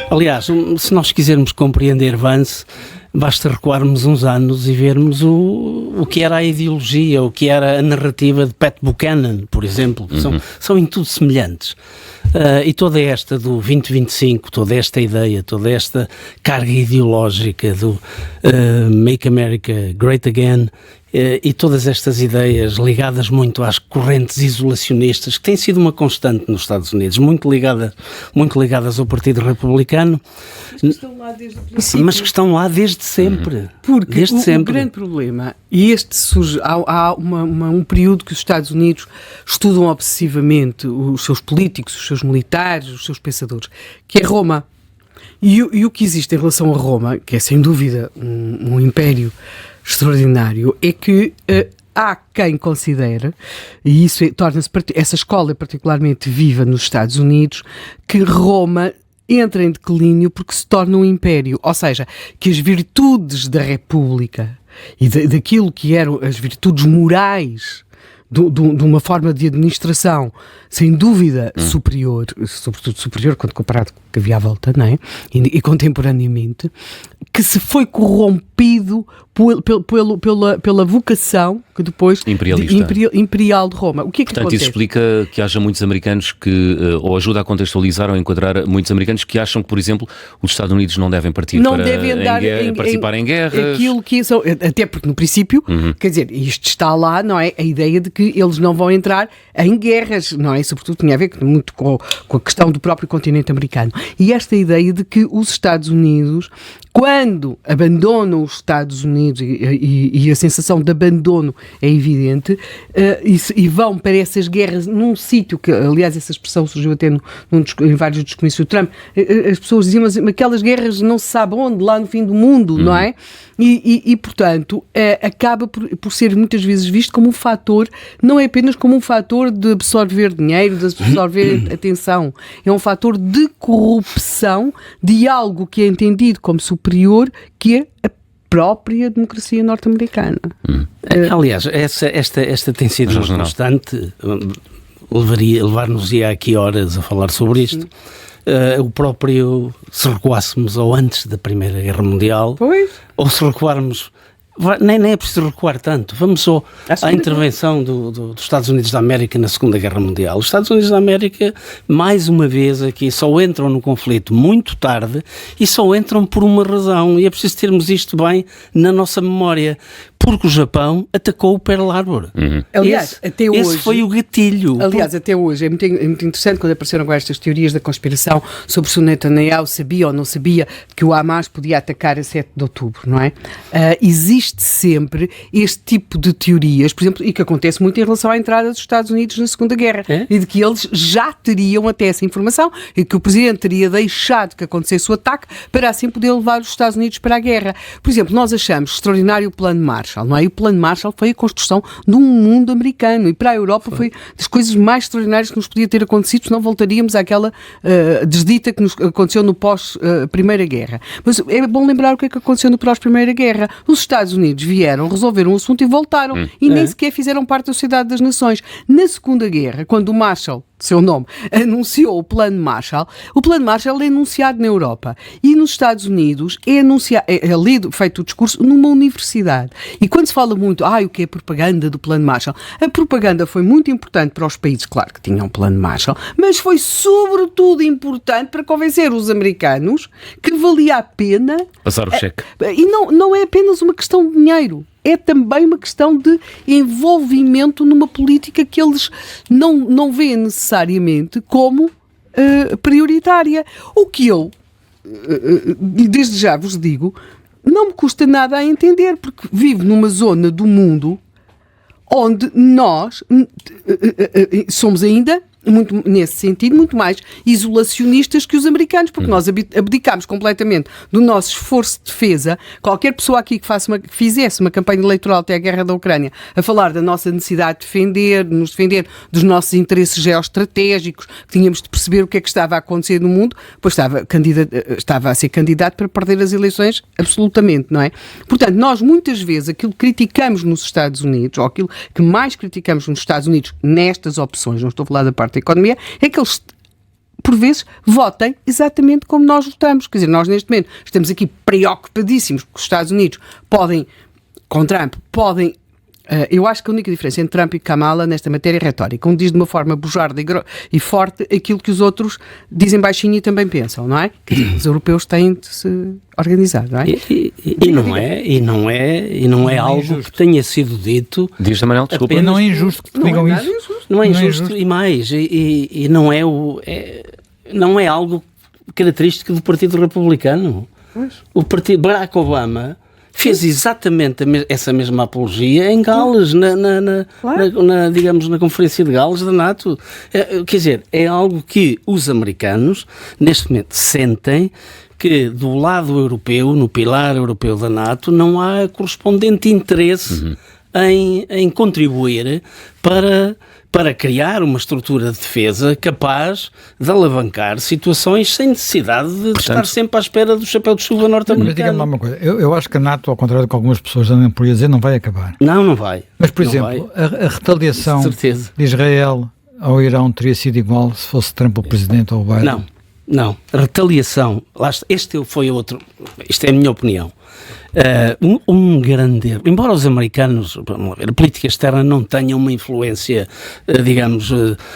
Aliás, se nós quisermos compreender Vance, basta recuarmos uns anos e vermos o que era a ideologia, o que era a narrativa de Pat Buchanan, por exemplo. São em tudo semelhantes. E toda esta do 2025, toda esta ideia, toda esta carga ideológica do Make America Great Again, e todas estas ideias ligadas muito às correntes isolacionistas, que têm sido uma constante nos Estados Unidos, muito ligadas ao Partido Republicano, mas que estão lá desde sempre. Porque desde o grande problema, e há um período que os Estados Unidos estudam obsessivamente os seus políticos, os seus militares, os seus pensadores, que é Roma. E o que existe em relação a Roma, que é sem dúvida um império extraordinário, é que há quem considere, e isso essa escola é particularmente viva nos Estados Unidos, que Roma entra em declínio porque se torna um império, ou seja, que as virtudes da República e daquilo que eram as virtudes morais de uma forma de administração sem dúvida superior, sobretudo superior quando comparado com o que havia à volta, não é? E contemporaneamente, que se foi corrompido pela vocação que depois imperial de Roma. O que é que Portanto, acontece? isso explica que haja muitos americanos que, ou ajuda a contextualizar ou a enquadrar muitos americanos que acham que, por exemplo, os Estados Unidos não devem partir participar em guerras. Aquilo que são, até porque no princípio, quer dizer, isto está lá, não é? A ideia de que eles não vão entrar em guerras, não é? E sobretudo tinha a ver muito com a questão do próprio continente americano. E esta ideia de que os Estados Unidos, quando abandonam os Estados Unidos, e a sensação de abandono é evidente, e vão para essas guerras num sítio que, aliás, essa expressão surgiu até em vários discursos do Trump, as pessoas diziam, mas aquelas guerras não se sabe onde, lá no fim do mundo, não é? E portanto, acaba por ser muitas vezes visto como um fator, não é apenas como um fator de absorver dinheiro, de absorver atenção, é um fator de corrupção de algo que é entendido como superior, que é a própria democracia norte-americana. Aliás, esta tem sido uma constante, levar-nos-ia aqui horas a falar sobre isto. O próprio, se recuássemos ou antes da Primeira Guerra Mundial, ou se recuarmos, nem é preciso recuar tanto, vamos só à intervenção dos Estados Unidos da América na Segunda Guerra Mundial. Os Estados Unidos da América, mais uma vez aqui, só entram no conflito muito tarde e só entram por uma razão, e é preciso termos isto bem na nossa memória, porque o Japão atacou o Pearl Harbor. Aliás, até hoje... Esse foi o gatilho. Aliás, até hoje, é muito interessante quando apareceram com estas teorias da conspiração sobre se o Netanyahu sabia ou não sabia que o Hamas podia atacar a 7 de outubro, não é? Existe sempre este tipo de teorias, por exemplo, e que acontece muito em relação à entrada dos Estados Unidos na Segunda Guerra, e de que eles já teriam até essa informação, e que o Presidente teria deixado que acontecesse o ataque para assim poder levar os Estados Unidos para a guerra. Por exemplo, nós achamos extraordinário o Plano Marshall, não é? E o Plano Marshall foi a construção de um mundo americano, e para a Europa foi das coisas mais extraordinárias que nos podia ter acontecido, senão voltaríamos àquela desdita que nos aconteceu no pós-Primeira Guerra. Mas é bom lembrar o que é que aconteceu no pós-Primeira Guerra. Os Estados Unidos vieram, resolveram o assunto e voltaram, e nem sequer fizeram parte da Sociedade das Nações. Na Segunda Guerra, quando o Marshall, seu nome, anunciou o Plano Marshall é anunciado na Europa, e nos Estados Unidos é lido, feito o discurso numa universidade. E quando se fala muito, o que é a propaganda do Plano Marshall? A propaganda foi muito importante para os países, claro que tinham um Plano Marshall, mas foi sobretudo importante para convencer os americanos que valia a pena passar o cheque. E não é apenas uma questão de dinheiro. É também uma questão de envolvimento numa política que eles não veem necessariamente como prioritária. O que eu, desde já vos digo, não me custa nada a entender, porque vivo numa zona do mundo onde nós somos ainda, nesse sentido, muito mais isolacionistas que os americanos, porque nós abdicámos completamente do nosso esforço de defesa. Qualquer pessoa aqui que fizesse uma campanha eleitoral até a guerra da Ucrânia a falar da nossa necessidade de nos defender dos nossos interesses geoestratégicos, que tínhamos de perceber o que é que estava a acontecer no mundo, pois estava a ser candidato para perder as eleições, absolutamente, não é? Portanto, nós muitas vezes aquilo que criticamos nos Estados Unidos, ou aquilo que mais criticamos nos Estados Unidos nestas opções, não estou a falar da parte da economia, é que eles, por vezes, votem exatamente como nós votamos. Quer dizer, nós neste momento estamos aqui preocupadíssimos porque os Estados Unidos com Trump, podem Eu acho que a única diferença entre Trump e Kamala nesta matéria é retórica. Um diz de uma forma bujarda e forte aquilo que os outros dizem baixinho e também pensam, não é? Os europeus têm de se organizar, não é? E não é algo injusto que tenha sido dito. Diz Manel, desculpa. E não é injusto que digam isso. Não é injusto e mais. E não é algo característico do Partido Republicano. O partido Barack Obama fez exatamente essa mesma apologia em Gales, digamos, na Conferência de Gales da NATO. Quer dizer, é algo que os americanos, neste momento, sentem que do lado europeu, no pilar europeu da NATO, não há correspondente interesse em contribuir para criar uma estrutura de defesa capaz de alavancar situações sem necessidade de estar sempre à espera do chapéu de chuva norte-americano. Mas diga-me lá uma coisa, eu acho que a NATO, ao contrário do que algumas pessoas andam por dizer, não vai acabar. Não vai. Mas, por exemplo, a retaliação de Israel ao Irão teria sido igual se fosse Trump o presidente ou o Biden? Não. A retaliação, isto é a minha opinião. Um grande erro, embora os americanos, a política externa não tenha uma influência, digamos,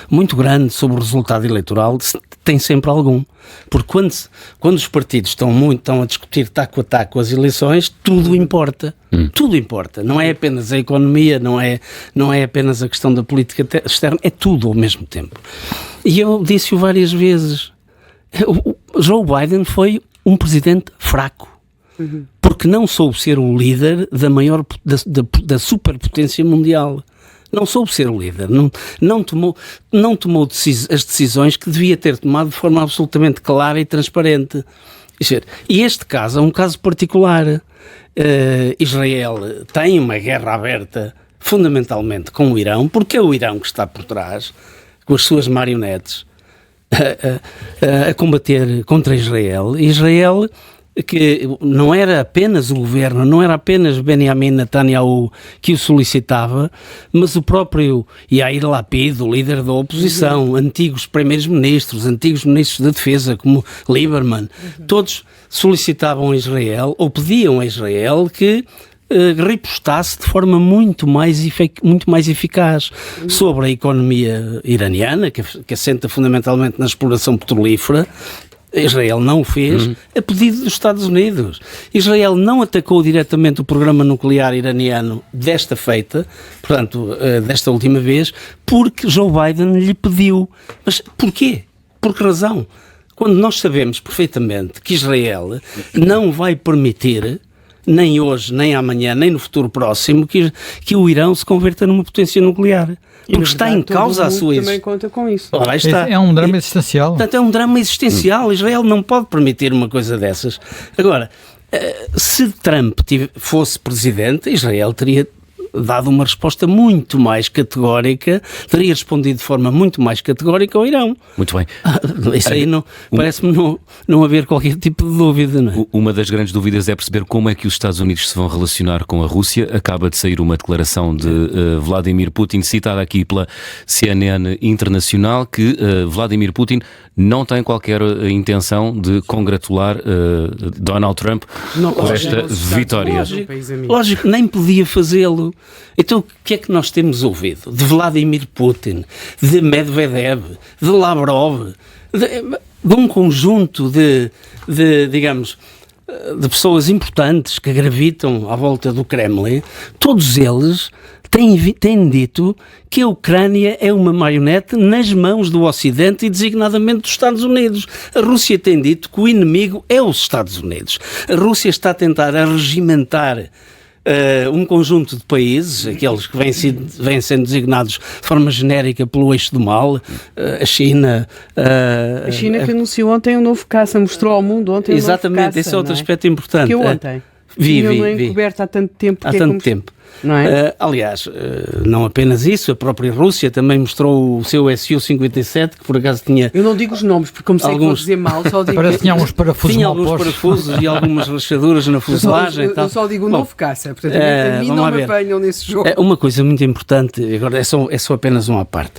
muito grande sobre o resultado eleitoral, tem sempre algum. Porque quando os partidos estão a discutir taco a taco as eleições, tudo importa. Tudo importa. Não é apenas a economia, não é apenas a questão da política externa, é tudo ao mesmo tempo. E eu disse-o várias vezes. Joe Biden foi um presidente fraco. Porque não soube ser o líder da superpotência mundial. Não soube ser o líder. Não tomou as decisões que devia ter tomado de forma absolutamente clara e transparente. E este caso é um caso particular. Israel tem uma guerra aberta fundamentalmente com o Irão, porque é o Irão que está por trás, com as suas marionetes, a combater contra Israel. Israel, que não era apenas o governo, não era apenas Benjamin Netanyahu que o solicitava, mas o próprio Yair Lapid, o líder da oposição, antigos primeiros-ministros, antigos ministros da defesa, como Lieberman, todos solicitavam a Israel, ou pediam a Israel que ripostasse de forma muito mais eficaz sobre a economia iraniana, que assenta fundamentalmente na exploração petrolífera. Israel não o fez a pedido dos Estados Unidos. Israel não atacou diretamente o programa nuclear iraniano desta feita, portanto, desta última vez, porque Joe Biden lhe pediu. Mas porquê? Por que razão? Quando nós sabemos perfeitamente que Israel não vai permitir, nem hoje, nem amanhã, nem no futuro próximo, que o Irão se converta numa potência nuclear. Porque está em causa a sua existência. Também conta com isso. Ora, está. É um drama existencial. Portanto, é um drama existencial. Israel não pode permitir uma coisa dessas. Agora, se Trump fosse presidente, Israel teria dado uma resposta muito mais categórica, teria respondido de forma muito mais categórica ao Irão. Muito bem. Isso aí parece-me não haver qualquer tipo de dúvida, não é? Uma das grandes dúvidas é perceber como é que os Estados Unidos se vão relacionar com a Rússia. Acaba de sair uma declaração de Vladimir Putin, citada aqui pela CNN Internacional, que Vladimir Putin não tem qualquer intenção de congratular Donald Trump por esta vitória. Lógico, nem podia fazê-lo. Então o que é que nós temos ouvido? De Vladimir Putin, de Medvedev, de Lavrov, de um conjunto de pessoas importantes que gravitam à volta do Kremlin, todos eles têm dito que a Ucrânia é uma marionete nas mãos do Ocidente e designadamente dos Estados Unidos. A Rússia tem dito que o inimigo é os Estados Unidos. A Rússia está a tentar regimentar um conjunto de países, aqueles que vêm sendo designados de forma genérica pelo eixo do mal, a China... a China que anunciou ontem um novo caça, mostrou ao mundo ontem exatamente, um novo caça. Esse é outro aspecto importante. Que eu ontem vi. Não é encoberto há tanto tempo. Há tanto tempo. Não é? Aliás, não apenas isso, a própria Rússia também mostrou o seu Su-57, que por acaso tinha... Eu não digo os nomes, porque como sei que vou dizer mal, só digo... Parece que tinha uns parafusos Tinha alguns parafusos e algumas rachaduras na fuselagem. Eu só digo o novo caça, portanto a mim não me apanham nesse jogo. Uma coisa muito importante, agora é só apenas uma parte.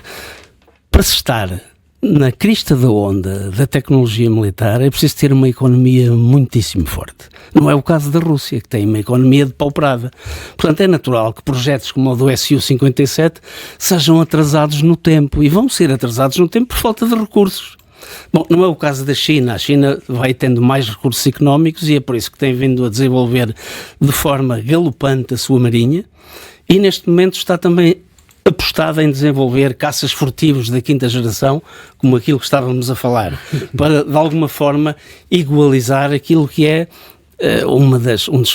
Para se estar na crista da onda da tecnologia militar é preciso ter uma economia muitíssimo forte. Não é o caso da Rússia, que tem uma economia depauperada. Portanto, é natural que projetos como o do Su-57 sejam atrasados no tempo, e vão ser atrasados no tempo por falta de recursos. Bom, não é o caso da China. A China vai tendo mais recursos económicos e é por isso que tem vindo a desenvolver de forma galopante a sua marinha, e neste momento está também apostada em desenvolver caças furtivos da quinta geração, como aquilo que estávamos a falar, para de alguma forma igualizar aquilo que é um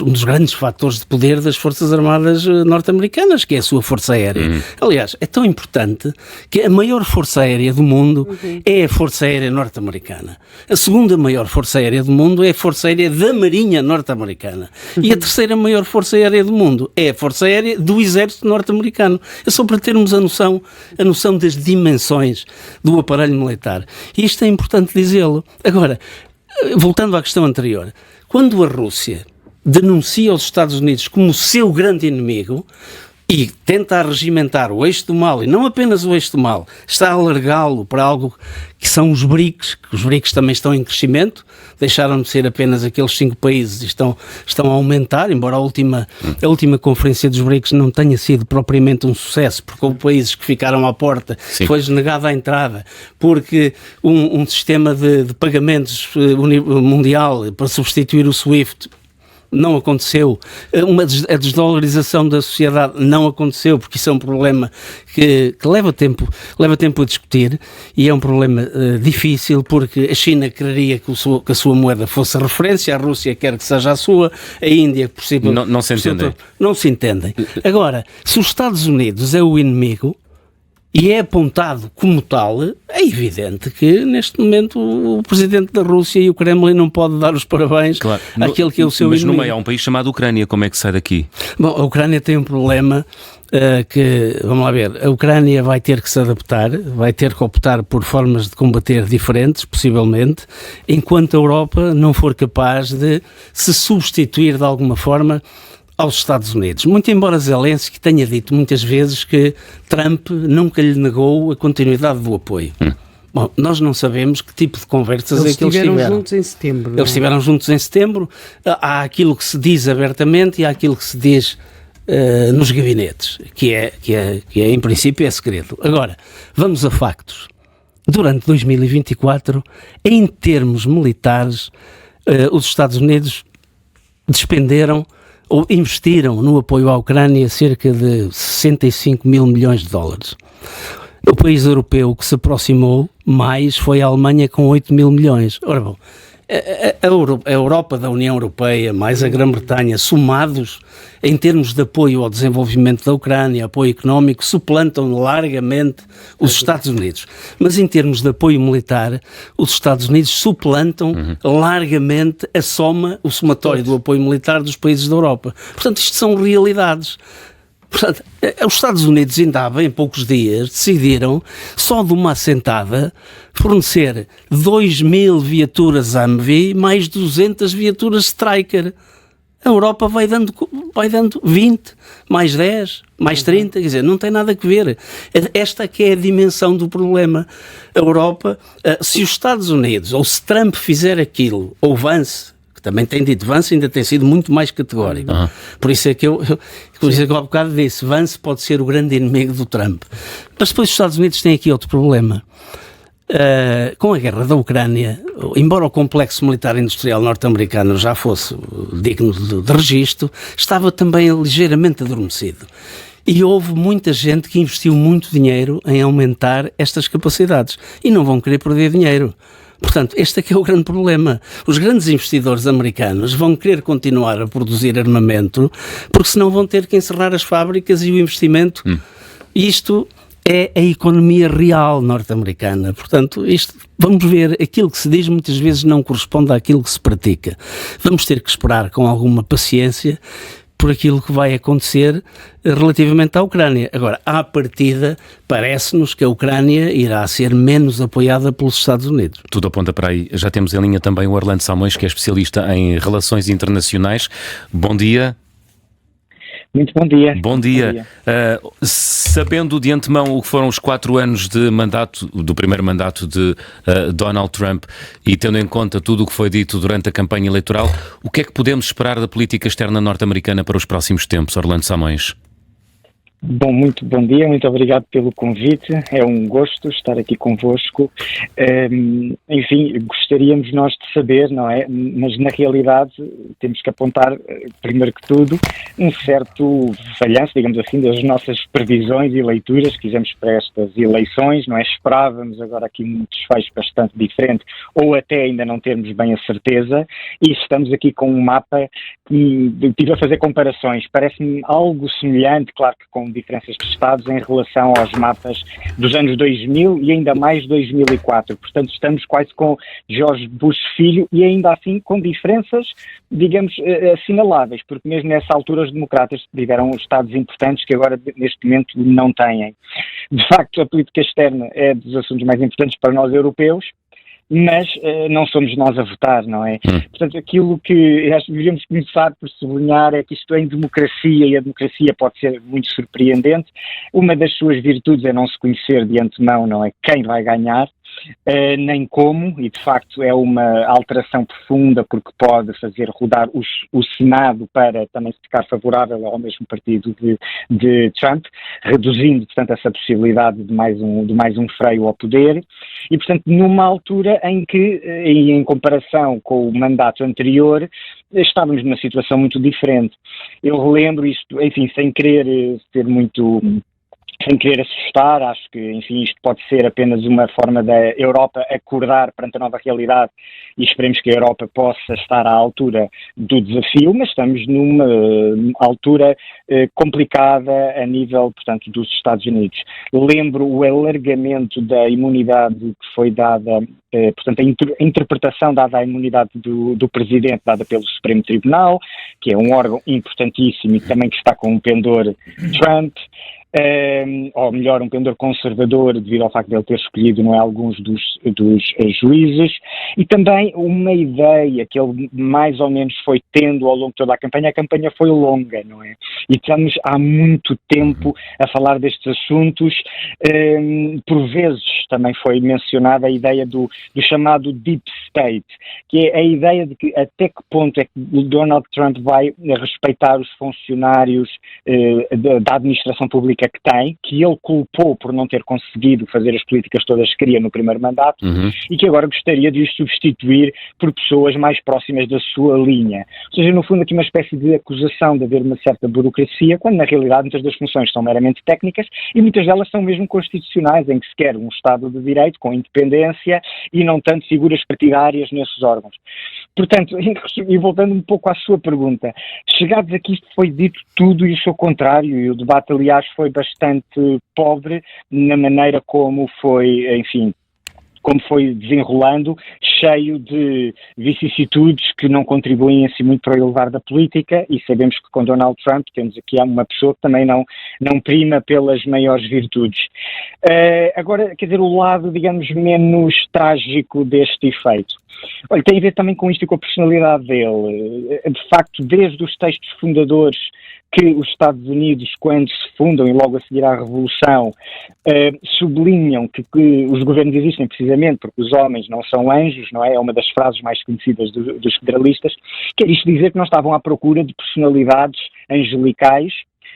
dos grandes fatores de poder das Forças Armadas norte-americanas, que é a sua Força Aérea. Aliás, é tão importante que a maior Força Aérea do mundo é a Força Aérea norte-americana. A segunda maior Força Aérea do mundo é a Força Aérea da Marinha norte-americana. E a terceira maior Força Aérea do mundo é a Força Aérea do Exército norte-americano. É só para termos a noção das dimensões do aparelho militar. E isto é importante dizê-lo. Agora, voltando à questão anterior, quando a Rússia denuncia os Estados Unidos como o seu grande inimigo e tenta regimentar o eixo do mal, e não apenas o eixo do mal, está a alargá-lo para algo que são os BRICS, que os BRICS também estão em crescimento, deixaram de ser apenas aqueles 5 países e estão a aumentar, embora a última conferência dos BRICS não tenha sido propriamente um sucesso, porque houve países que ficaram à porta, foi-lhes negada a entrada, porque um sistema de pagamentos mundial para substituir o SWIFT não aconteceu, a desdolarização da sociedade não aconteceu, porque isso é um problema que leva tempo a discutir, e é um problema difícil, porque a China quereria que a sua moeda fosse a referência, a Rússia quer que seja a sua, a Índia, por cima... Não se entendem. Não se entendem. Agora, se os Estados Unidos é o inimigo, e é apontado como tal, é evidente que neste momento o presidente da Rússia e o Kremlin não pode dar os parabéns àquele que é o seu inimigo. Mas no meio há um país chamado Ucrânia, como é que sai daqui? Bom, a Ucrânia tem um problema que, vamos lá ver, a Ucrânia vai ter que se adaptar, vai ter que optar por formas de combater diferentes, possivelmente, enquanto a Europa não for capaz de se substituir de alguma forma aos Estados Unidos. Muito embora Zelensky tenha dito muitas vezes que Trump nunca lhe negou a continuidade do apoio. Bom, nós não sabemos que tipo de conversas é que eles tiveram. Juntos em setembro. Eles estiveram juntos em setembro. Há aquilo que se diz abertamente e há aquilo que se diz nos gabinetes, que é em princípio é segredo. Agora, vamos a factos. Durante 2024, em termos militares, os Estados Unidos despenderam ou investiram no apoio à Ucrânia cerca de 65 mil milhões de dólares. O país europeu que se aproximou mais foi a Alemanha, com 8 mil milhões. Ora bom, a Europa da União Europeia, mais a Grã-Bretanha, somados em termos de apoio ao desenvolvimento da Ucrânia, apoio económico, suplantam largamente os Estados Unidos. Mas em termos de apoio militar, os Estados Unidos suplantam largamente o somatório do apoio militar dos países da Europa. Portanto, isto são realidades. Portanto, os Estados Unidos ainda há bem poucos dias decidiram, só de uma assentada, fornecer 2.000 viaturas Humvee mais 200 viaturas Stryker. A Europa vai dando 20, mais 10, mais 30, quer dizer, não tem nada a ver. Esta que é a dimensão do problema. A Europa, se os Estados Unidos, ou se Trump fizer aquilo, ou Vance, que também tem dito, Vance ainda tem sido muito mais categórico. Por isso é que eu há bocado disse, Vance pode ser o grande inimigo do Trump. Mas depois os Estados Unidos têm aqui outro problema. Com a guerra da Ucrânia, embora o complexo militar industrial norte-americano já fosse digno de registro, estava também ligeiramente adormecido. E houve muita gente que investiu muito dinheiro em aumentar estas capacidades e não vão querer perder dinheiro. Portanto, este é que é o grande problema. Os grandes investidores americanos vão querer continuar a produzir armamento, porque senão vão ter que encerrar as fábricas e o investimento. Isto é a economia real norte-americana. Portanto, vamos ver, aquilo que se diz muitas vezes não corresponde àquilo que se pratica. Vamos ter que esperar com alguma paciência por aquilo que vai acontecer relativamente à Ucrânia. Agora, à partida, parece-nos que a Ucrânia irá ser menos apoiada pelos Estados Unidos. Tudo aponta para aí. Já temos em linha também o Orlando Salmões, que é especialista em relações internacionais. Bom dia. Muito bom dia. Bom dia. Sabendo de antemão o que foram os 4 anos de mandato, do primeiro mandato de Donald Trump, e tendo em conta tudo o que foi dito durante a campanha eleitoral, o que é que podemos esperar da política externa norte-americana para os próximos tempos, Orlando Samões? Bom, muito bom dia, muito obrigado pelo convite, é um gosto estar aqui convosco. Enfim, gostaríamos nós de saber, não é? Mas na realidade temos que apontar, primeiro que tudo, um certo falhanço, digamos assim, das nossas previsões e leituras que fizemos para estas eleições, não é? Esperávamos agora aqui um desfecho bastante diferente, ou até ainda não termos bem a certeza, e estamos aqui com um mapa que estive a fazer comparações, parece-me algo semelhante, claro que com diferenças de estados em relação aos mapas dos anos 2000 e ainda mais 2004. Portanto, estamos quase com George Bush filho e ainda assim com diferenças, digamos, assinaláveis, porque mesmo nessa altura os democratas tiveram estados importantes que agora, neste momento, não têm. De facto, a política externa é dos assuntos mais importantes para nós europeus, mas não somos nós a votar, não é? Portanto, aquilo que acho que deveríamos começar por sublinhar é que isto é em democracia, e a democracia pode ser muito surpreendente. Uma das suas virtudes é não se conhecer de antemão, não é? Quem vai ganhar, nem como, e de facto é uma alteração profunda porque pode fazer rodar o Senado para também ficar favorável ao mesmo partido de Trump, reduzindo, portanto, essa possibilidade de mais um freio ao poder, e, portanto, numa altura em que, em comparação com o mandato anterior, estávamos numa situação muito diferente. Eu relembro isto, enfim, sem querer assustar, acho que, enfim, isto pode ser apenas uma forma da Europa acordar perante a nova realidade e esperemos que a Europa possa estar à altura do desafio, mas estamos numa altura complicada a nível, portanto, dos Estados Unidos. Lembro o alargamento da imunidade que foi dada, portanto, a interpretação dada à imunidade do Presidente, dada pelo Supremo Tribunal, que é um órgão importantíssimo e também que está com um pendor Trump, ou melhor, um pendor conservador devido ao facto de ele ter escolhido, não é, alguns dos juízes, e também uma ideia que ele mais ou menos foi tendo ao longo de toda a campanha foi longa, não é? E estamos há muito tempo a falar destes assuntos, por vezes também foi mencionada a ideia do chamado Deep State, que é a ideia de que até que ponto é que o Donald Trump vai respeitar os funcionários da administração pública que tem, que ele culpou por não ter conseguido fazer as políticas todas que queria no primeiro mandato, e que agora gostaria de os substituir por pessoas mais próximas da sua linha. Ou seja, no fundo aqui uma espécie de acusação de haver uma certa burocracia, quando na realidade muitas das funções são meramente técnicas e muitas delas são mesmo constitucionais, em que se quer um Estado de Direito com independência e não tanto figuras partidárias nesses órgãos. Portanto, e voltando um pouco à sua pergunta, chegados aqui isto foi dito tudo e o seu contrário, e o debate aliás foi bastante pobre na maneira como foi, enfim, como foi desenrolando, cheio de vicissitudes que não contribuem assim muito para o elevar da política, e sabemos que com Donald Trump temos aqui uma pessoa que também não prima pelas maiores virtudes. Agora, quer dizer, o lado, digamos, menos trágico deste efeito. Olha, tem a ver também com isto e com a personalidade dele. De facto, desde os textos fundadores que os Estados Unidos, quando se fundam e logo a seguir à Revolução, sublinham que os governos existem precisamente porque os homens não são anjos, não é? É uma das frases mais conhecidas dos federalistas. Quer isto dizer que não estavam à procura de personalidades angelicais,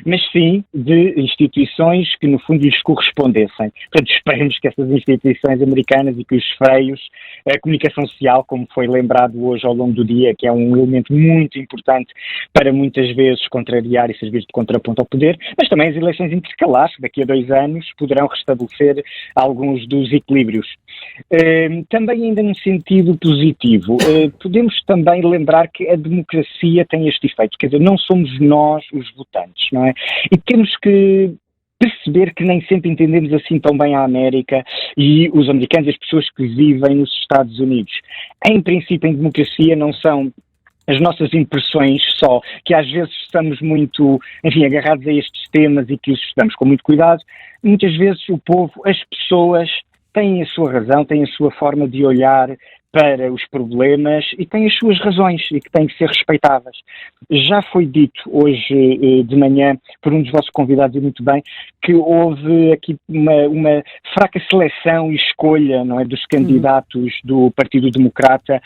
mas sim de instituições que, no fundo, lhes correspondessem. Portanto, esperemos que essas instituições americanas e que os freios, a comunicação social, como foi lembrado hoje ao longo do dia, que é um elemento muito importante para muitas vezes contrariar e servir de contraponto ao poder, mas também as eleições intercalares, que daqui a 2 anos poderão restabelecer alguns dos equilíbrios. Também ainda num sentido positivo, podemos também lembrar que a democracia tem este efeito, quer dizer, não somos nós os votantes, não é? E temos que perceber que nem sempre entendemos assim tão bem a América e os americanos, as pessoas que vivem nos Estados Unidos. Em princípio, em democracia não são as nossas impressões só, que às vezes estamos muito, enfim, agarrados a estes temas e que os estudamos com muito cuidado. Muitas vezes o povo, as pessoas, têm a sua razão, têm a sua forma de olhar para os problemas e tem as suas razões e que têm que ser respeitadas. Já foi dito hoje de manhã por um dos vossos convidados, e muito bem, que houve aqui uma fraca seleção e escolha, não é, dos candidatos do Partido Democrata,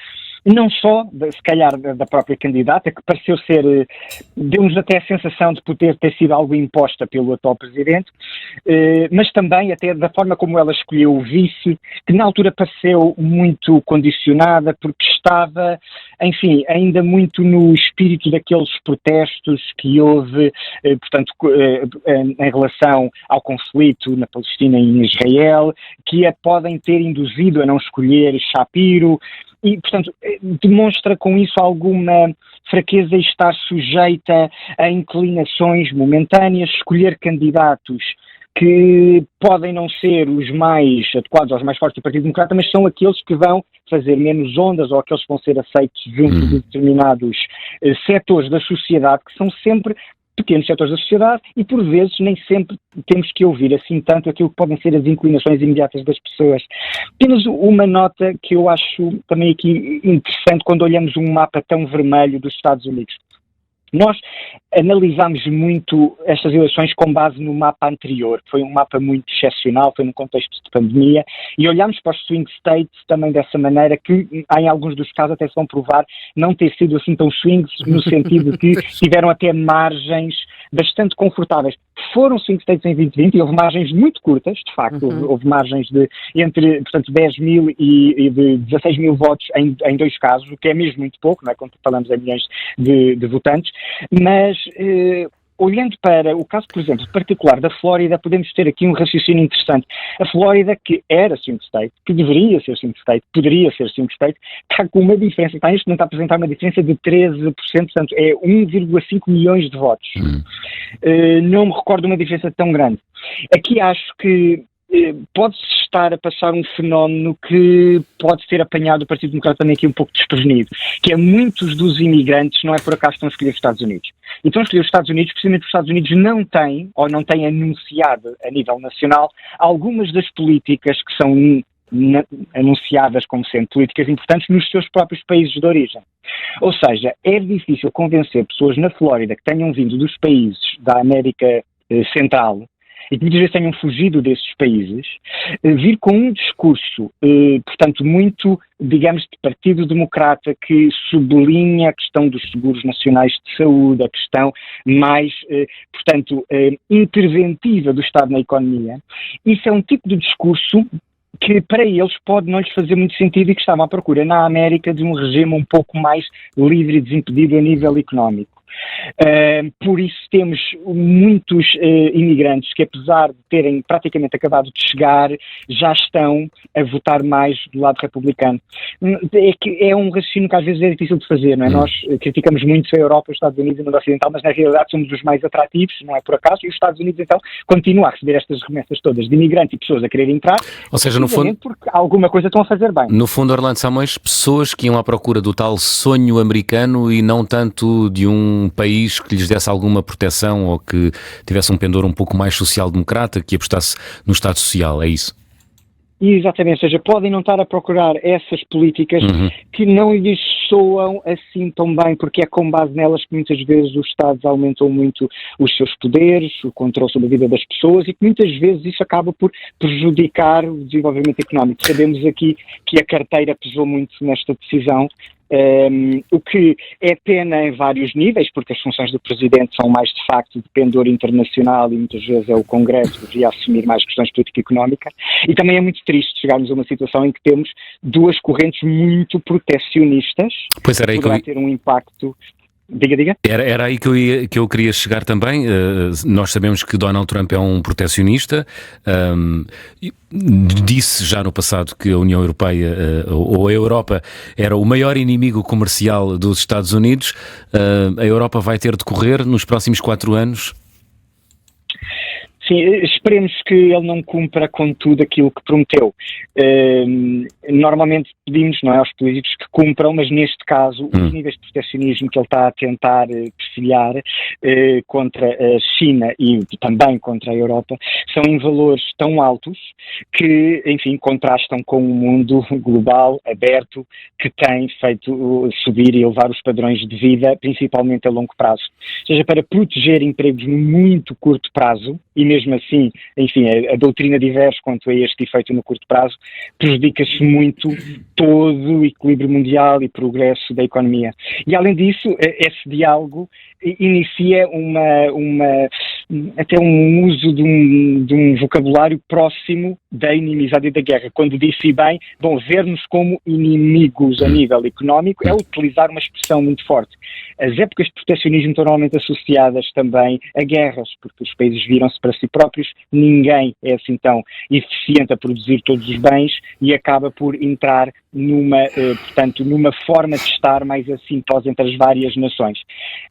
não só, se calhar, da própria candidata, que pareceu ser, deu-nos até a sensação de poder ter sido algo imposta pelo atual presidente, mas também até da forma como ela escolheu o vice, que na altura pareceu muito condicionada, porque estava, enfim, ainda muito no espírito daqueles protestos que houve, portanto, em relação ao conflito na Palestina e em Israel, que a podem ter induzido a não escolher Shapiro. E, portanto, demonstra com isso alguma fraqueza e estar sujeita a inclinações momentâneas, escolher candidatos que podem não ser os mais adequados aos mais fortes do Partido Democrata, mas são aqueles que vão fazer menos ondas ou aqueles que vão ser aceitos junto de determinados setores da sociedade, que são sempre pequenos setores da sociedade e, por vezes, nem sempre temos que ouvir assim tanto aquilo que podem ser as inclinações imediatas das pessoas. Apenas uma nota que eu acho também aqui interessante quando olhamos um mapa tão vermelho dos Estados Unidos. Nós analisámos muito estas eleições com base no mapa anterior, foi um mapa muito excepcional, foi num contexto de pandemia, e olhámos para os swing states também dessa maneira, que em alguns dos casos até se vão provar não ter sido assim tão swings, no sentido de que tiveram até margens bastante confortáveis. Foram swing states em 2020 e houve margens muito curtas, de facto, houve margens de entre, portanto, 10 mil e de 16 mil votos em dois casos, o que é mesmo muito pouco, não é, quando falamos em milhões de votantes, mas olhando para o caso, por exemplo, particular da Flórida, podemos ter aqui um raciocínio interessante. A Flórida, que era swing state, que deveria ser swing state, poderia ser swing state, está com uma diferença, está neste momento a apresentar uma diferença de 13%, portanto é 1,5 milhões de votos. Não me recordo uma diferença tão grande. Aqui acho que pode-se estar a passar um fenómeno que pode ter apanhado o Partido Democrata também aqui um pouco desprevenido, que é muitos dos imigrantes, não é por acaso estão a escolher os Estados Unidos. E estão a escolher os Estados Unidos, precisamente porque os Estados Unidos não têm, ou não têm anunciado a nível nacional, algumas das políticas que são anunciadas como sendo políticas importantes nos seus próprios países de origem. Ou seja, é difícil convencer pessoas na Flórida que tenham vindo dos países da América Central e que muitas vezes tenham fugido desses países, vir com um discurso, portanto, muito, digamos, de Partido Democrata, que sublinha a questão dos seguros nacionais de saúde, a questão mais, portanto, interventiva do Estado na economia. Isso é um tipo de discurso que para eles pode não lhes fazer muito sentido e que estavam à procura na América de um regime um pouco mais livre e desimpedido a nível económico. Por isso temos muitos imigrantes que, apesar de terem praticamente acabado de chegar, já estão a votar mais do lado republicano. É um raciocínio que às vezes é difícil de fazer, não é? Nós criticamos muito a Europa, os Estados Unidos e o mundo ocidental, mas na realidade somos os mais atrativos, não é por acaso, e os Estados Unidos então continuam a receber estas remessas todas de imigrantes e pessoas a quererem entrar, ou seja, no fundo, porque alguma coisa estão a fazer bem. No fundo, Orlando Simões, pessoas que iam à procura do tal sonho americano e não tanto de um país que lhes desse alguma proteção ou que tivesse um pendor um pouco mais social-democrata, que apostasse no Estado Social, é isso? Exatamente, ou seja, podem não estar a procurar essas políticas que não lhes soam assim tão bem, porque é com base nelas que muitas vezes os Estados aumentam muito os seus poderes, o controle sobre a vida das pessoas e que muitas vezes isso acaba por prejudicar o desenvolvimento económico. Sabemos aqui que a carteira pesou muito nesta decisão, o que é pena em vários níveis, porque as funções do Presidente são mais de facto de pendor internacional e muitas vezes é o Congresso que deveria assumir mais questões de política económica, e também é muito triste chegarmos a uma situação em que temos duas correntes muito protecionistas. Pois era aí que ter um impacto. Diga. Era aí que eu queria chegar também. Nós sabemos que Donald Trump é um protecionista. Disse já no passado que a União Europeia ou a Europa era o maior inimigo comercial dos Estados Unidos. A Europa vai ter de correr nos próximos 4 anos? Sim, esperemos que ele não cumpra com tudo aquilo que prometeu. Normalmente pedimos, não é, aos políticos que cumpram, mas neste caso os níveis de protecionismo que ele está a tentar perfilar contra a China e também contra a Europa são em valores tão altos que, enfim, contrastam com um mundo global, aberto, que tem feito subir e elevar os padrões de vida, principalmente a longo prazo. Ou seja, para proteger empregos no muito curto prazo, e mesmo assim, enfim, a doutrina diverge quanto a este efeito no curto prazo, prejudica-se muito todo o equilíbrio mundial e progresso da economia. E além disso, esse diálogo inicia até um uso de um vocabulário próximo da inimizade e da guerra. Quando disse bem, bom, ver-nos como inimigos a nível económico é utilizar uma expressão muito forte. As épocas de protecionismo estão normalmente associadas também a guerras, porque os países viram-se para si próprios, ninguém é assim tão eficiente a produzir todos os bens e acaba por entrar numa forma de estar mais assintosa entre as várias nações.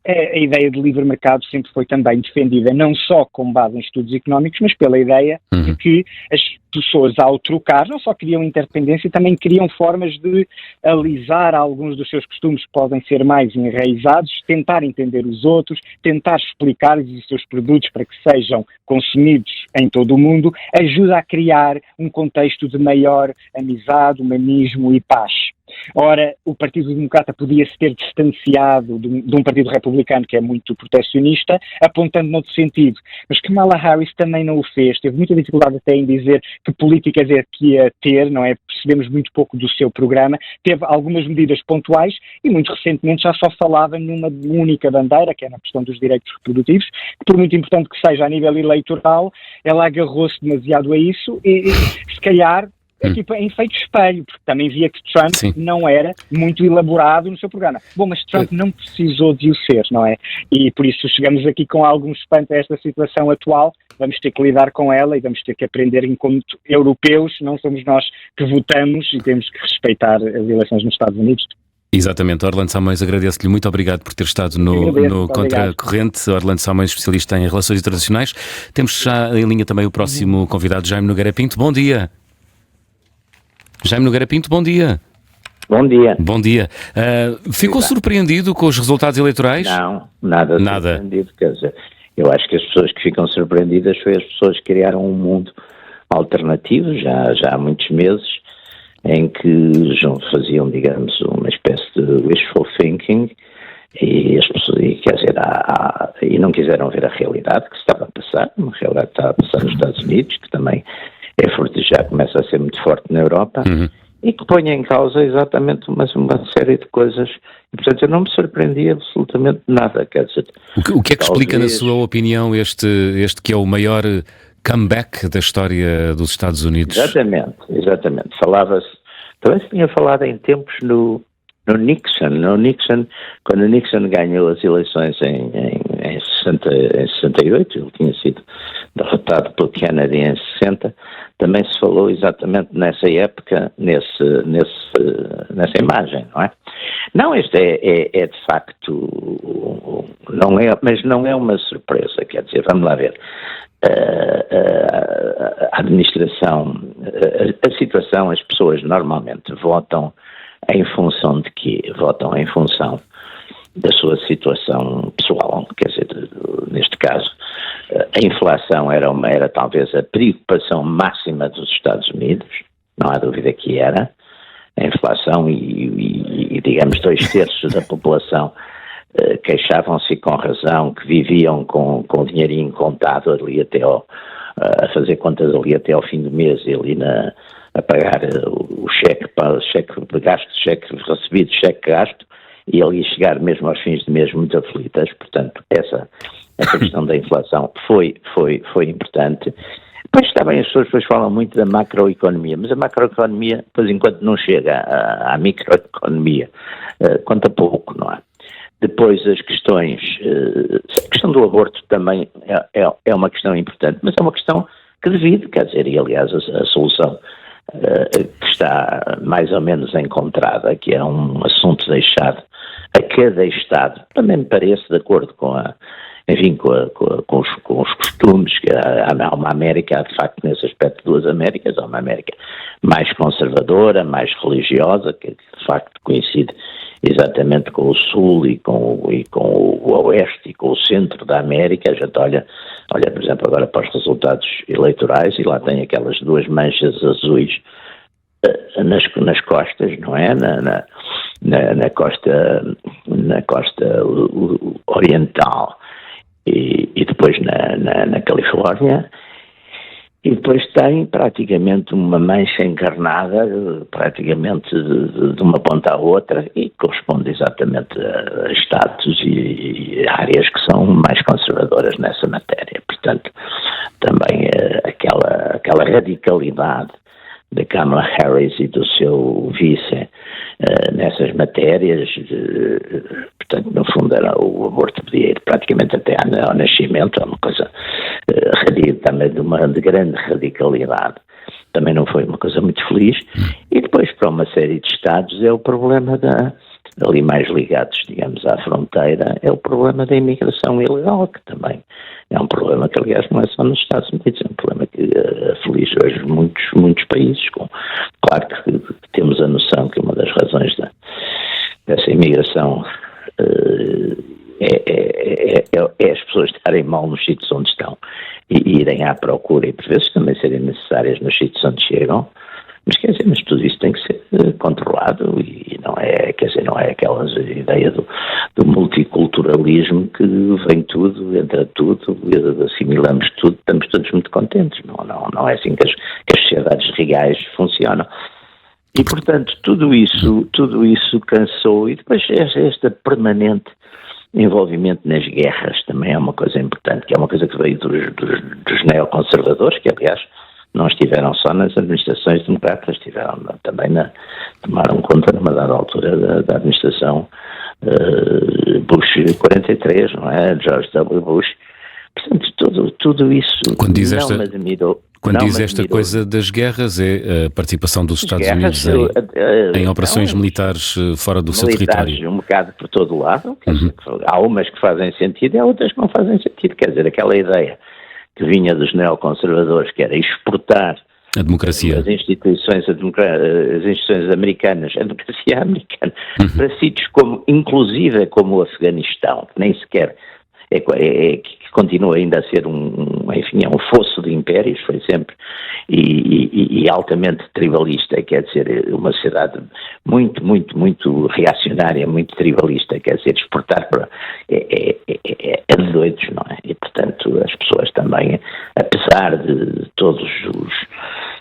A ideia de livre mercado sempre foi também defendida não só com base em estudos económicos, mas pela ideia de que as pessoas, ao trocar, não só queriam interdependência, também queriam formas de alisar alguns dos seus costumes que podem ser mais enraizados, tentar entender os outros, tentar explicar-lhes os seus produtos para que sejam consumidos em todo o mundo, ajuda a criar um contexto de maior amizade, humanismo e paz. Ora, o Partido Democrata podia-se ter distanciado de um Partido Republicano que é muito protecionista, apontando noutro sentido. Mas Kamala Harris também não o fez. Teve muita dificuldade até em dizer que políticas é que ia ter, não é? Percebemos muito pouco do seu programa. Teve algumas medidas pontuais e muito recentemente já só falava numa única bandeira, que é na questão dos direitos reprodutivos, que por muito importante que seja a nível eleitoral, ela agarrou-se demasiado a isso e se calhar tipo em efeito espelho, porque também via que Trump não era muito elaborado no seu programa. Bom, mas Trump não precisou de o ser, não é? E por isso chegamos aqui com algum espanto a esta situação atual, vamos ter que lidar com ela e vamos ter que aprender enquanto europeus, não somos nós que votamos e temos que respeitar as eleições nos Estados Unidos. Exatamente. Orlando Simões, agradeço-lhe muito obrigado por ter estado no Contracorrente. Orlando Simões, especialista em relações internacionais. Temos já em linha também o próximo convidado, Jaime Nogueira Pinto. Bom dia. Jaime Nogueira Pinto, bom dia. Bom dia. Bom dia. Ficou surpreendido com os resultados eleitorais? Não, nada. Surpreendido. Quer dizer, eu acho que as pessoas que ficam surpreendidas foi as pessoas que criaram um mundo alternativo já há muitos meses, em que faziam, digamos, uma espécie de wishful thinking e as pessoas, quer dizer, e não quiseram ver a realidade que se estava a passar, uma realidade que estava a passar nos Estados Unidos, que também é forte, já começa a ser muito forte na Europa, e que põe em causa exatamente uma série de coisas. E, portanto, eu não me surpreendi absolutamente nada. Quer dizer, o que é que explica, na sua opinião, este que é o maior comeback da história dos Estados Unidos? Exatamente. Falava-se, também se tinha falado em tempos no Nixon, quando o Nixon ganhou as eleições em 68, ele tinha sido derrotado pelo Kennedy em 60, também se falou exatamente nessa época, nessa imagem, não é? Não, este é de facto, mas não é uma surpresa, quer dizer, vamos lá ver. A administração, a situação, as pessoas normalmente votam em função de quê? Votam em função da sua situação pessoal, quer dizer, neste caso, a inflação era talvez a preocupação máxima dos Estados Unidos, não há dúvida que era, a inflação e digamos 2/3 da população queixavam-se com razão que viviam com o dinheirinho contado ali a fazer contas ali até ao fim do mês e ali a pagar o cheque de gasto, cheque recebido, cheque gasto, e ele ia chegar mesmo aos fins de mês muito aflitas. Portanto, essa questão da inflação foi importante. Depois está bem, as pessoas depois falam muito da macroeconomia, mas a macroeconomia, depois enquanto não chega à microeconomia, conta pouco, não é? Depois as questões, a questão do aborto também é uma questão importante, mas é uma questão que divide, quer dizer, e aliás a solução que está mais ou menos encontrada, que é um assunto deixado a cada Estado, também me parece, de acordo com enfim, com os costumes. Há uma América, há de facto nesse aspecto duas Américas. Há uma América mais conservadora, mais religiosa, que de facto coincide exatamente com o Sul e com o Oeste e com o Centro da América. A gente olha, por exemplo, agora para os resultados eleitorais e lá tem aquelas duas manchas azuis nas costas, não é? Na costa oriental e depois na Califórnia. E depois tem praticamente uma mancha encarnada, praticamente de uma ponta à outra, e corresponde exatamente a estados e áreas que são mais conservadoras nessa matéria. Portanto, também aquela radicalidade da Kamala Harris e do seu vice nessas matérias, portanto, no fundo era o aborto podia ir praticamente até ao nascimento, é uma coisa também de grande radicalidade. Também não foi uma coisa muito feliz. E depois, para uma série de estados, é o problema ali mais ligados, digamos, à fronteira, é o problema da imigração ilegal, que também é um problema que, aliás, não é só nos Estados Unidos, é um problema que aflige hoje muitos países. Claro que temos a noção que uma das razões dessa imigração é as pessoas estarem mal nos sítios onde estão e irem à procura e por vezes também serem necessárias nos sítios onde chegam. Mas tudo isso tem que ser controlado e não é aquela ideia do multiculturalismo que vem tudo, entra tudo, assimilamos tudo, estamos todos muito contentes. Não é assim que as sociedades reais funcionam. E, portanto, tudo isso cansou e depois este permanente envolvimento nas guerras também é uma coisa importante, que é uma coisa que veio dos neoconservadores, que, aliás, não estiveram só nas administrações democratas, tomaram conta numa dada altura da administração Bush 43, não é? George W. Bush. Portanto, tudo isso quando diz esta coisa das guerras, é a participação dos Estados Unidos em operações militares fora do seu território. Um bocado por todo o lado. Há umas que fazem sentido e há outras que não fazem sentido. Quer dizer, aquela ideia que vinha dos neoconservadores, que era exportar a democracia, as instituições americanas, a democracia americana, para sítios inclusive como o Afeganistão, que nem sequer que continua ainda a ser um fosso de impérios, foi sempre, e altamente tribalista, quer dizer, uma sociedade muito, muito, muito reacionária, muito tribalista, quer dizer, exportar para de doidos, não é? E, portanto, as pessoas também, apesar de todos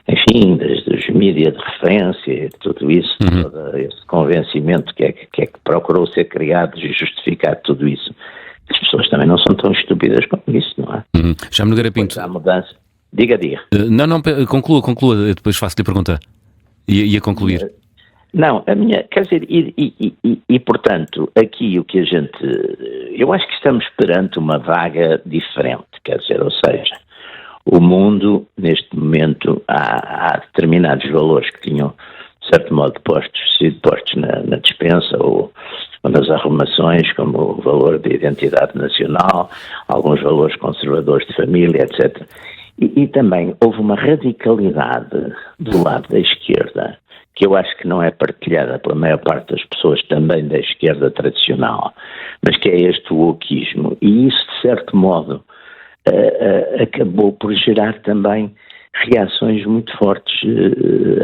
desde os mídias de referência, tudo isso, todo esse convencimento que procurou ser criado e justificar tudo isso, as pessoas também não são tão estúpidas como isso, não é? Chamo Nogueira Pinto. Há mudança. Diga. Não, conclua, depois faço-lhe a pergunta. Ia concluir. Não, a minha, quer dizer, e portanto, aqui o que eu acho que estamos perante uma vaga diferente, quer dizer, ou seja, o mundo, neste momento, há determinados valores que tinham, de certo modo, sido postos na dispensa ou nas arrumações, como o valor de identidade nacional, alguns valores conservadores de família, etc. E também houve uma radicalidade do lado da esquerda, que eu acho que não é partilhada pela maior parte das pessoas também da esquerda tradicional, mas que é este wokeismo. E isso, de certo modo, acabou por gerar também reações muito fortes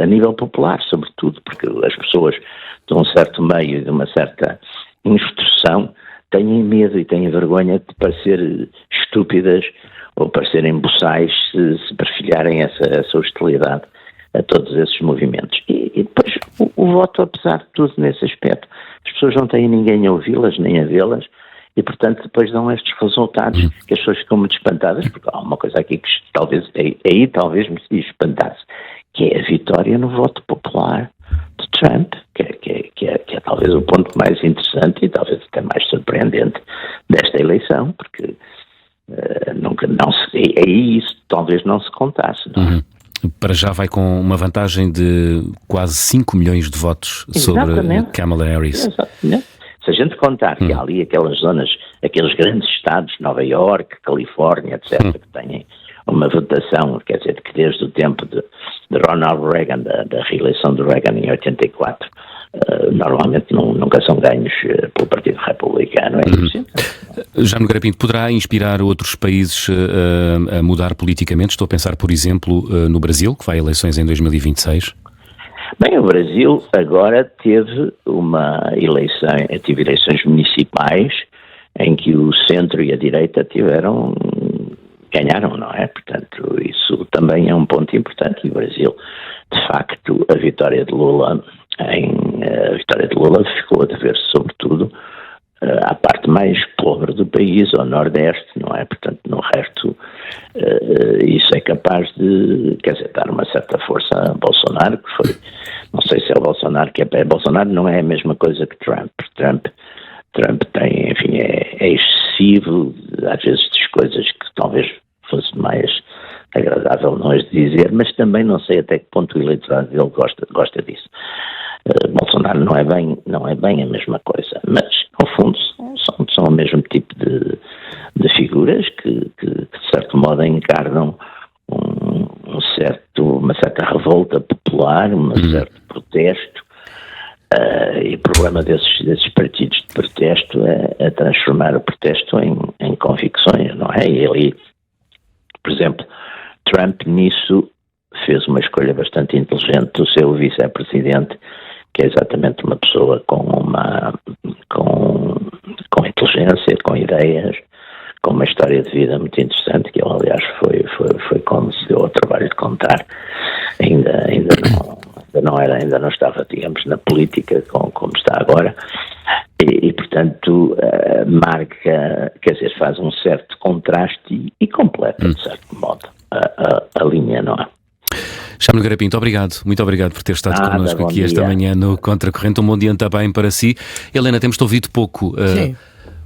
a nível popular, sobretudo porque as pessoas de um certo meio e de uma certa instrução têm medo e têm vergonha de parecer estúpidas ou parecerem boçais se perfilharem essa hostilidade a todos esses movimentos. E depois o voto, apesar de tudo nesse aspecto, as pessoas não têm ninguém a ouvi-las nem a vê-las e, portanto, depois dão estes resultados que as pessoas ficam muito espantadas, porque há uma coisa aqui que talvez me espantasse, que é a vitória no voto popular de Trump, que é talvez o ponto mais interessante e talvez até mais surpreendente desta eleição, porque aí isso talvez não se contasse, não é? Para já vai com uma vantagem de quase 5 milhões de votos sobre Kamala Harris. Exatamente. Se a gente contar que há ali aquelas zonas, aqueles grandes estados, Nova Iorque, Califórnia, etc., que têm uma votação, quer dizer, que desde o tempo de Ronald Reagan, da reeleição de Reagan em 84, normalmente nunca são ganhos pelo Partido Republicano. É impossível. Jaime Nogueira Pinto, poderá inspirar outros países a mudar politicamente? Estou a pensar, por exemplo, no Brasil, que vai a eleições em 2026. Bem, o Brasil agora teve eleições municipais em que o centro e a direita ganharam, não é? Portanto, isso também é um ponto importante. E o Brasil, de facto, a vitória de Lula ficou a dever-se sobretudo à parte mais pobre do país, ao Nordeste, não é? Portanto, no resto, isso é capaz de, dar uma certa força a Bolsonaro, que foi, não sei se é o Bolsonaro que é Bolsonaro não é a mesma coisa que Trump. Trump tem, enfim, é excessivo, às vezes diz coisas que talvez fosse mais agradável não as dizer, mas também não sei até que ponto o eleitorado dele gosta disso. Bolsonaro não é bem a mesma coisa, mas no fundo são o mesmo tipo de figuras que de certo modo encarnam uma certa revolta popular, um certo protesto, e o problema desses partidos de protesto é transformar o protesto em convicções, não é? E ele, por exemplo, Trump nisso fez uma escolha bastante inteligente do seu vice-presidente, que é exatamente uma pessoa com inteligência, com ideias, com uma história de vida muito interessante, que ele, aliás, foi como se deu ao trabalho de contar. Ainda não estava, digamos, na política como está agora, e portanto, marca, faz um certo contraste e completa, de certo modo, a linha, não é? Jaime Nogueira Pinto, muito obrigado por ter estado connosco aqui esta manhã no Contracorrente. Um bom dia também para si. Helena, temos-te ouvido pouco.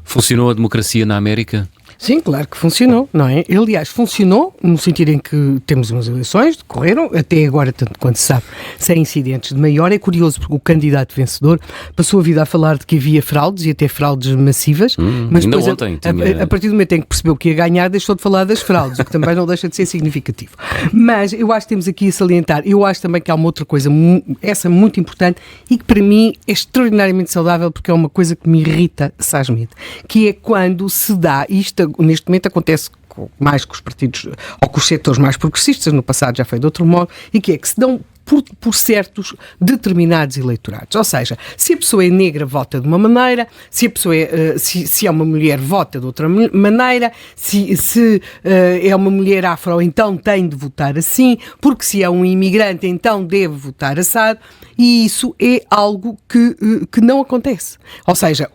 Funcionou a democracia na América? Sim, claro que funcionou, não é? Aliás, funcionou no sentido em que temos umas eleições, decorreram, até agora, tanto quanto se sabe, sem incidentes de maior. É curioso porque o candidato vencedor passou a vida a falar de que havia fraudes e até fraudes massivas, mas depois, a partir do momento em que percebeu que ia ganhar, deixou de falar das fraudes, o que também não deixa de ser significativo. Mas eu acho que temos aqui a salientar, eu acho também que há uma outra coisa, essa muito importante, e que para mim é extraordinariamente saudável, porque é uma coisa que me irrita sagamente, que é quando se dá isto. Neste momento acontece mais com os partidos ou com os setores mais progressistas, no passado já foi de outro modo, e que é que se dão por certos determinados eleitorados. Ou seja, se a pessoa é negra, vota de uma maneira, se a pessoa se é uma mulher, vota de outra maneira, se é uma mulher afro, então tem de votar assim, porque se é um imigrante, então deve votar assado, e isso é algo que não acontece. Ou seja,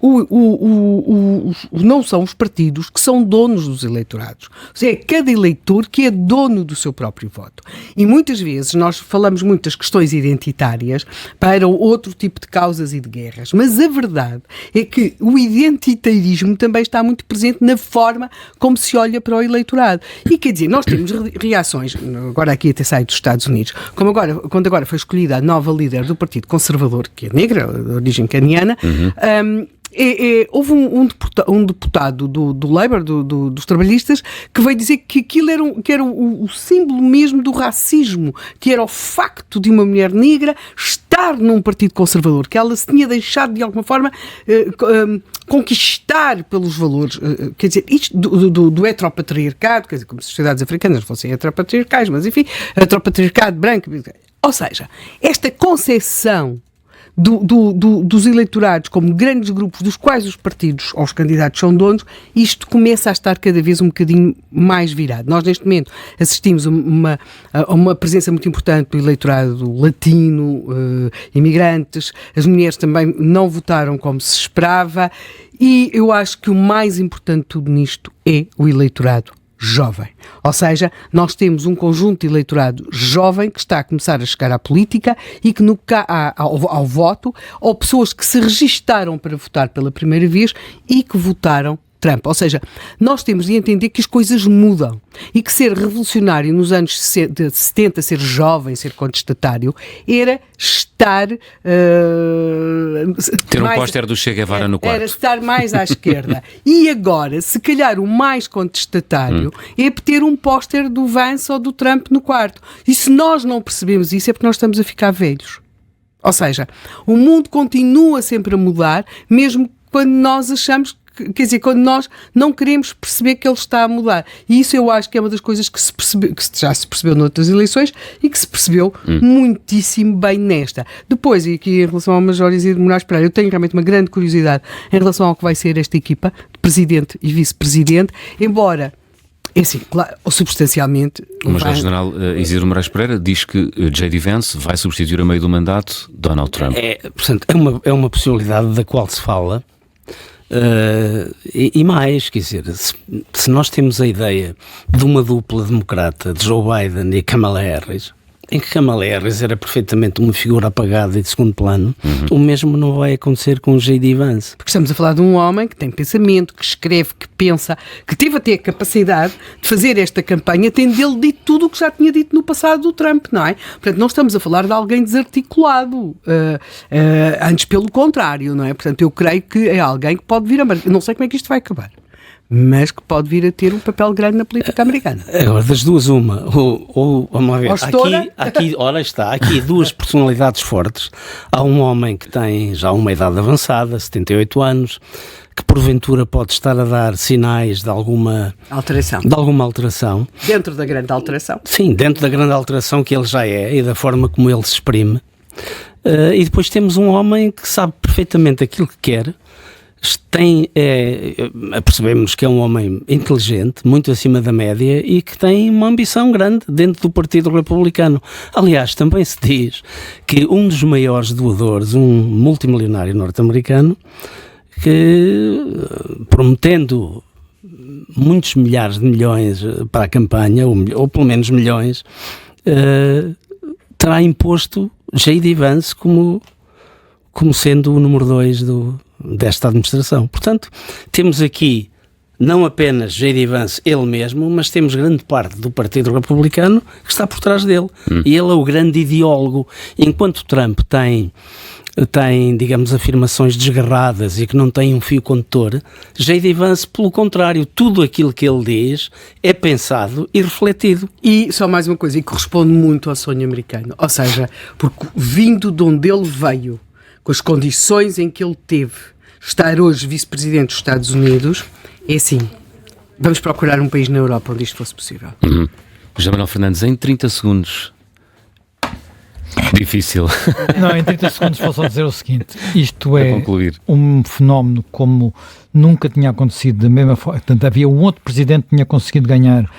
não são os partidos que são donos dos eleitorados. Ou seja, é cada eleitor que é dono do seu próprio voto. E muitas vezes nós falamos muito das questões identitárias para outro tipo de causas e de guerras, mas a verdade é que o identitarismo também está muito presente na forma como se olha para o eleitorado. E quer dizer, nós temos reações, agora aqui até sai dos Estados Unidos, quando agora foi escolhida a nova líder do Partido Conservador, que é negra, de origem caniana, houve um deputado do Labour, dos trabalhistas, que veio dizer que aquilo era o símbolo mesmo do racismo, que era o facto de uma mulher negra estar num partido conservador, que ela se tinha deixado de alguma forma conquistar pelos valores, quer dizer, isto do heteropatriarcado, quer dizer, como se as sociedades africanas fossem heteropatriarcais, mas enfim, heteropatriarcado branco, ou seja, esta concepção dos eleitorados como grandes grupos dos quais os partidos ou os candidatos são donos, isto começa a estar cada vez um bocadinho mais virado. Nós neste momento assistimos a uma presença muito importante do eleitorado latino, imigrantes, as mulheres também não votaram como se esperava, e eu acho que o mais importante de tudo nisto é o eleitorado jovem. Ou seja, nós temos um conjunto de eleitorado jovem que está a começar a chegar à política e que ao voto, ou pessoas que se registaram para votar pela primeira vez e que votaram Trump. Ou seja, nós temos de entender que as coisas mudam e que ser revolucionário nos anos 70, ser jovem, ser contestatário, era estar... ter um póster do Che Guevara no quarto. Era estar mais à esquerda. E agora, se calhar o mais contestatário é ter um póster do Vance ou do Trump no quarto. E se nós não percebemos isso é porque nós estamos a ficar velhos. Ou seja, o mundo continua sempre a mudar, mesmo quando nós achamos, quer dizer, quando nós não queremos perceber que ele está a mudar. E isso eu acho que é uma das coisas que já se percebeu noutras eleições e que se percebeu muitíssimo bem nesta. Depois, e aqui em relação ao Major Isidro Moraes Pereira, eu tenho realmente uma grande curiosidade em relação ao que vai ser esta equipa, de presidente e vice-presidente, embora... É assim, claro, substancialmente... O Major-General Isidro Moraes Pereira diz que J.D. Vance vai substituir a meio do mandato Donald Trump. Portanto, é uma possibilidade da qual se fala. E mais, quer dizer, se nós temos a ideia de uma dupla democrata de Joe Biden e Kamala Harris, em que Kamala Harris era perfeitamente uma figura apagada e de segundo plano, o mesmo não vai acontecer com o J.D. Vance. Porque estamos a falar de um homem que tem pensamento, que escreve, que pensa, que teve até a capacidade de fazer esta campanha, tendo ele dito tudo o que já tinha dito no passado do Trump, não é? Portanto, não estamos a falar de alguém desarticulado, antes pelo contrário, não é? Portanto, eu creio que é alguém que pode vir a... Eu não sei como é que isto vai acabar, mas que pode vir a ter um papel grande na política americana. Agora, das duas, uma. Ou vamos ver, ora está, há aqui duas personalidades fortes. Há um homem que tem já uma idade avançada, 78 anos, que porventura pode estar a dar sinais de alguma alteração. Dentro da grande alteração. Sim, dentro da grande alteração que ele já é e da forma como ele se exprime. E depois temos um homem que sabe perfeitamente aquilo que quer. Percebemos que é um homem inteligente, muito acima da média e que tem uma ambição grande dentro do Partido Republicano. Aliás, também se diz que um dos maiores doadores, um multimilionário norte-americano, que prometendo muitos milhares de milhões para a campanha, ou pelo menos milhões, terá imposto J.D. Vance como sendo o número 2 desta administração. Portanto, temos aqui não apenas J.D. Vance ele mesmo, mas temos grande parte do Partido Republicano que está por trás dele. E ele é o grande ideólogo. Enquanto Trump tem, digamos, afirmações desgarradas e que não tem um fio condutor, J.D. Vance, pelo contrário, tudo aquilo que ele diz é pensado e refletido. E só mais uma coisa, e corresponde muito ao sonho americano. Ou seja, porque vindo de onde ele veio, com as condições em que ele teve, estar hoje vice-presidente dos Estados Unidos, é assim, vamos procurar um país na Europa onde isto fosse possível. José Manuel Fernandes, em 30 segundos. Difícil. Não, em 30 segundos vou só dizer o seguinte, isto é um fenómeno como nunca tinha acontecido da mesma forma. Portanto, havia um outro presidente que tinha conseguido ganhar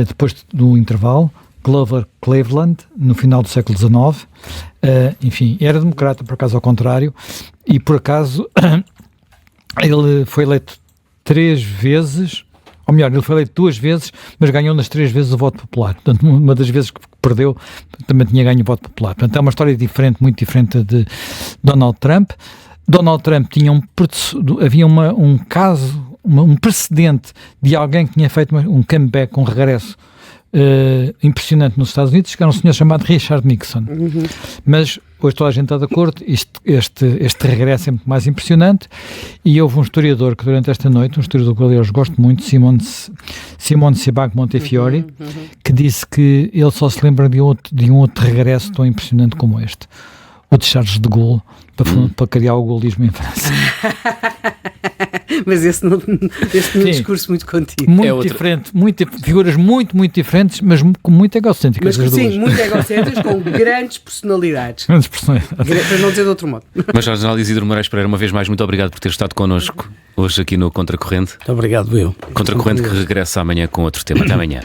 depois do intervalo, Grover Cleveland, no final do século XIX, enfim, era democrata, por acaso ao contrário, e por acaso ele foi eleito 3 vezes, ou melhor, ele foi eleito 2 vezes, mas ganhou nas 3 vezes o voto popular. Portanto, uma das vezes que perdeu também tinha ganho o voto popular. Portanto, é uma história diferente, muito diferente de Donald Trump. Donald Trump tinha havia um caso, um precedente de alguém que tinha feito um comeback, um regresso impressionante nos Estados Unidos, que era um senhor chamado Richard Nixon. Mas hoje toda a gente está de acordo, este regresso é muito mais impressionante, e houve um historiador que durante esta noite, um historiador que eu gosto muito, Simone Sebag Montefiore, que disse que ele só se lembra de um outro regresso tão impressionante como este, o de Charles de Gaulle, para criar o gaullismo em França. Mas esse não discurso muito contigo. Muito diferente, figuras muito diferentes, mas muito egocêntricas. Mas sim, muito egocêntricas, com grandes personalidades. Para não dizer de outro modo. Mas, Jornal Isidro Moraes Pereira, uma vez mais, muito obrigado por ter estado connosco hoje aqui no Contracorrente. Muito obrigado, eu. Contracorrente que regressa amanhã com outro tema. Até amanhã.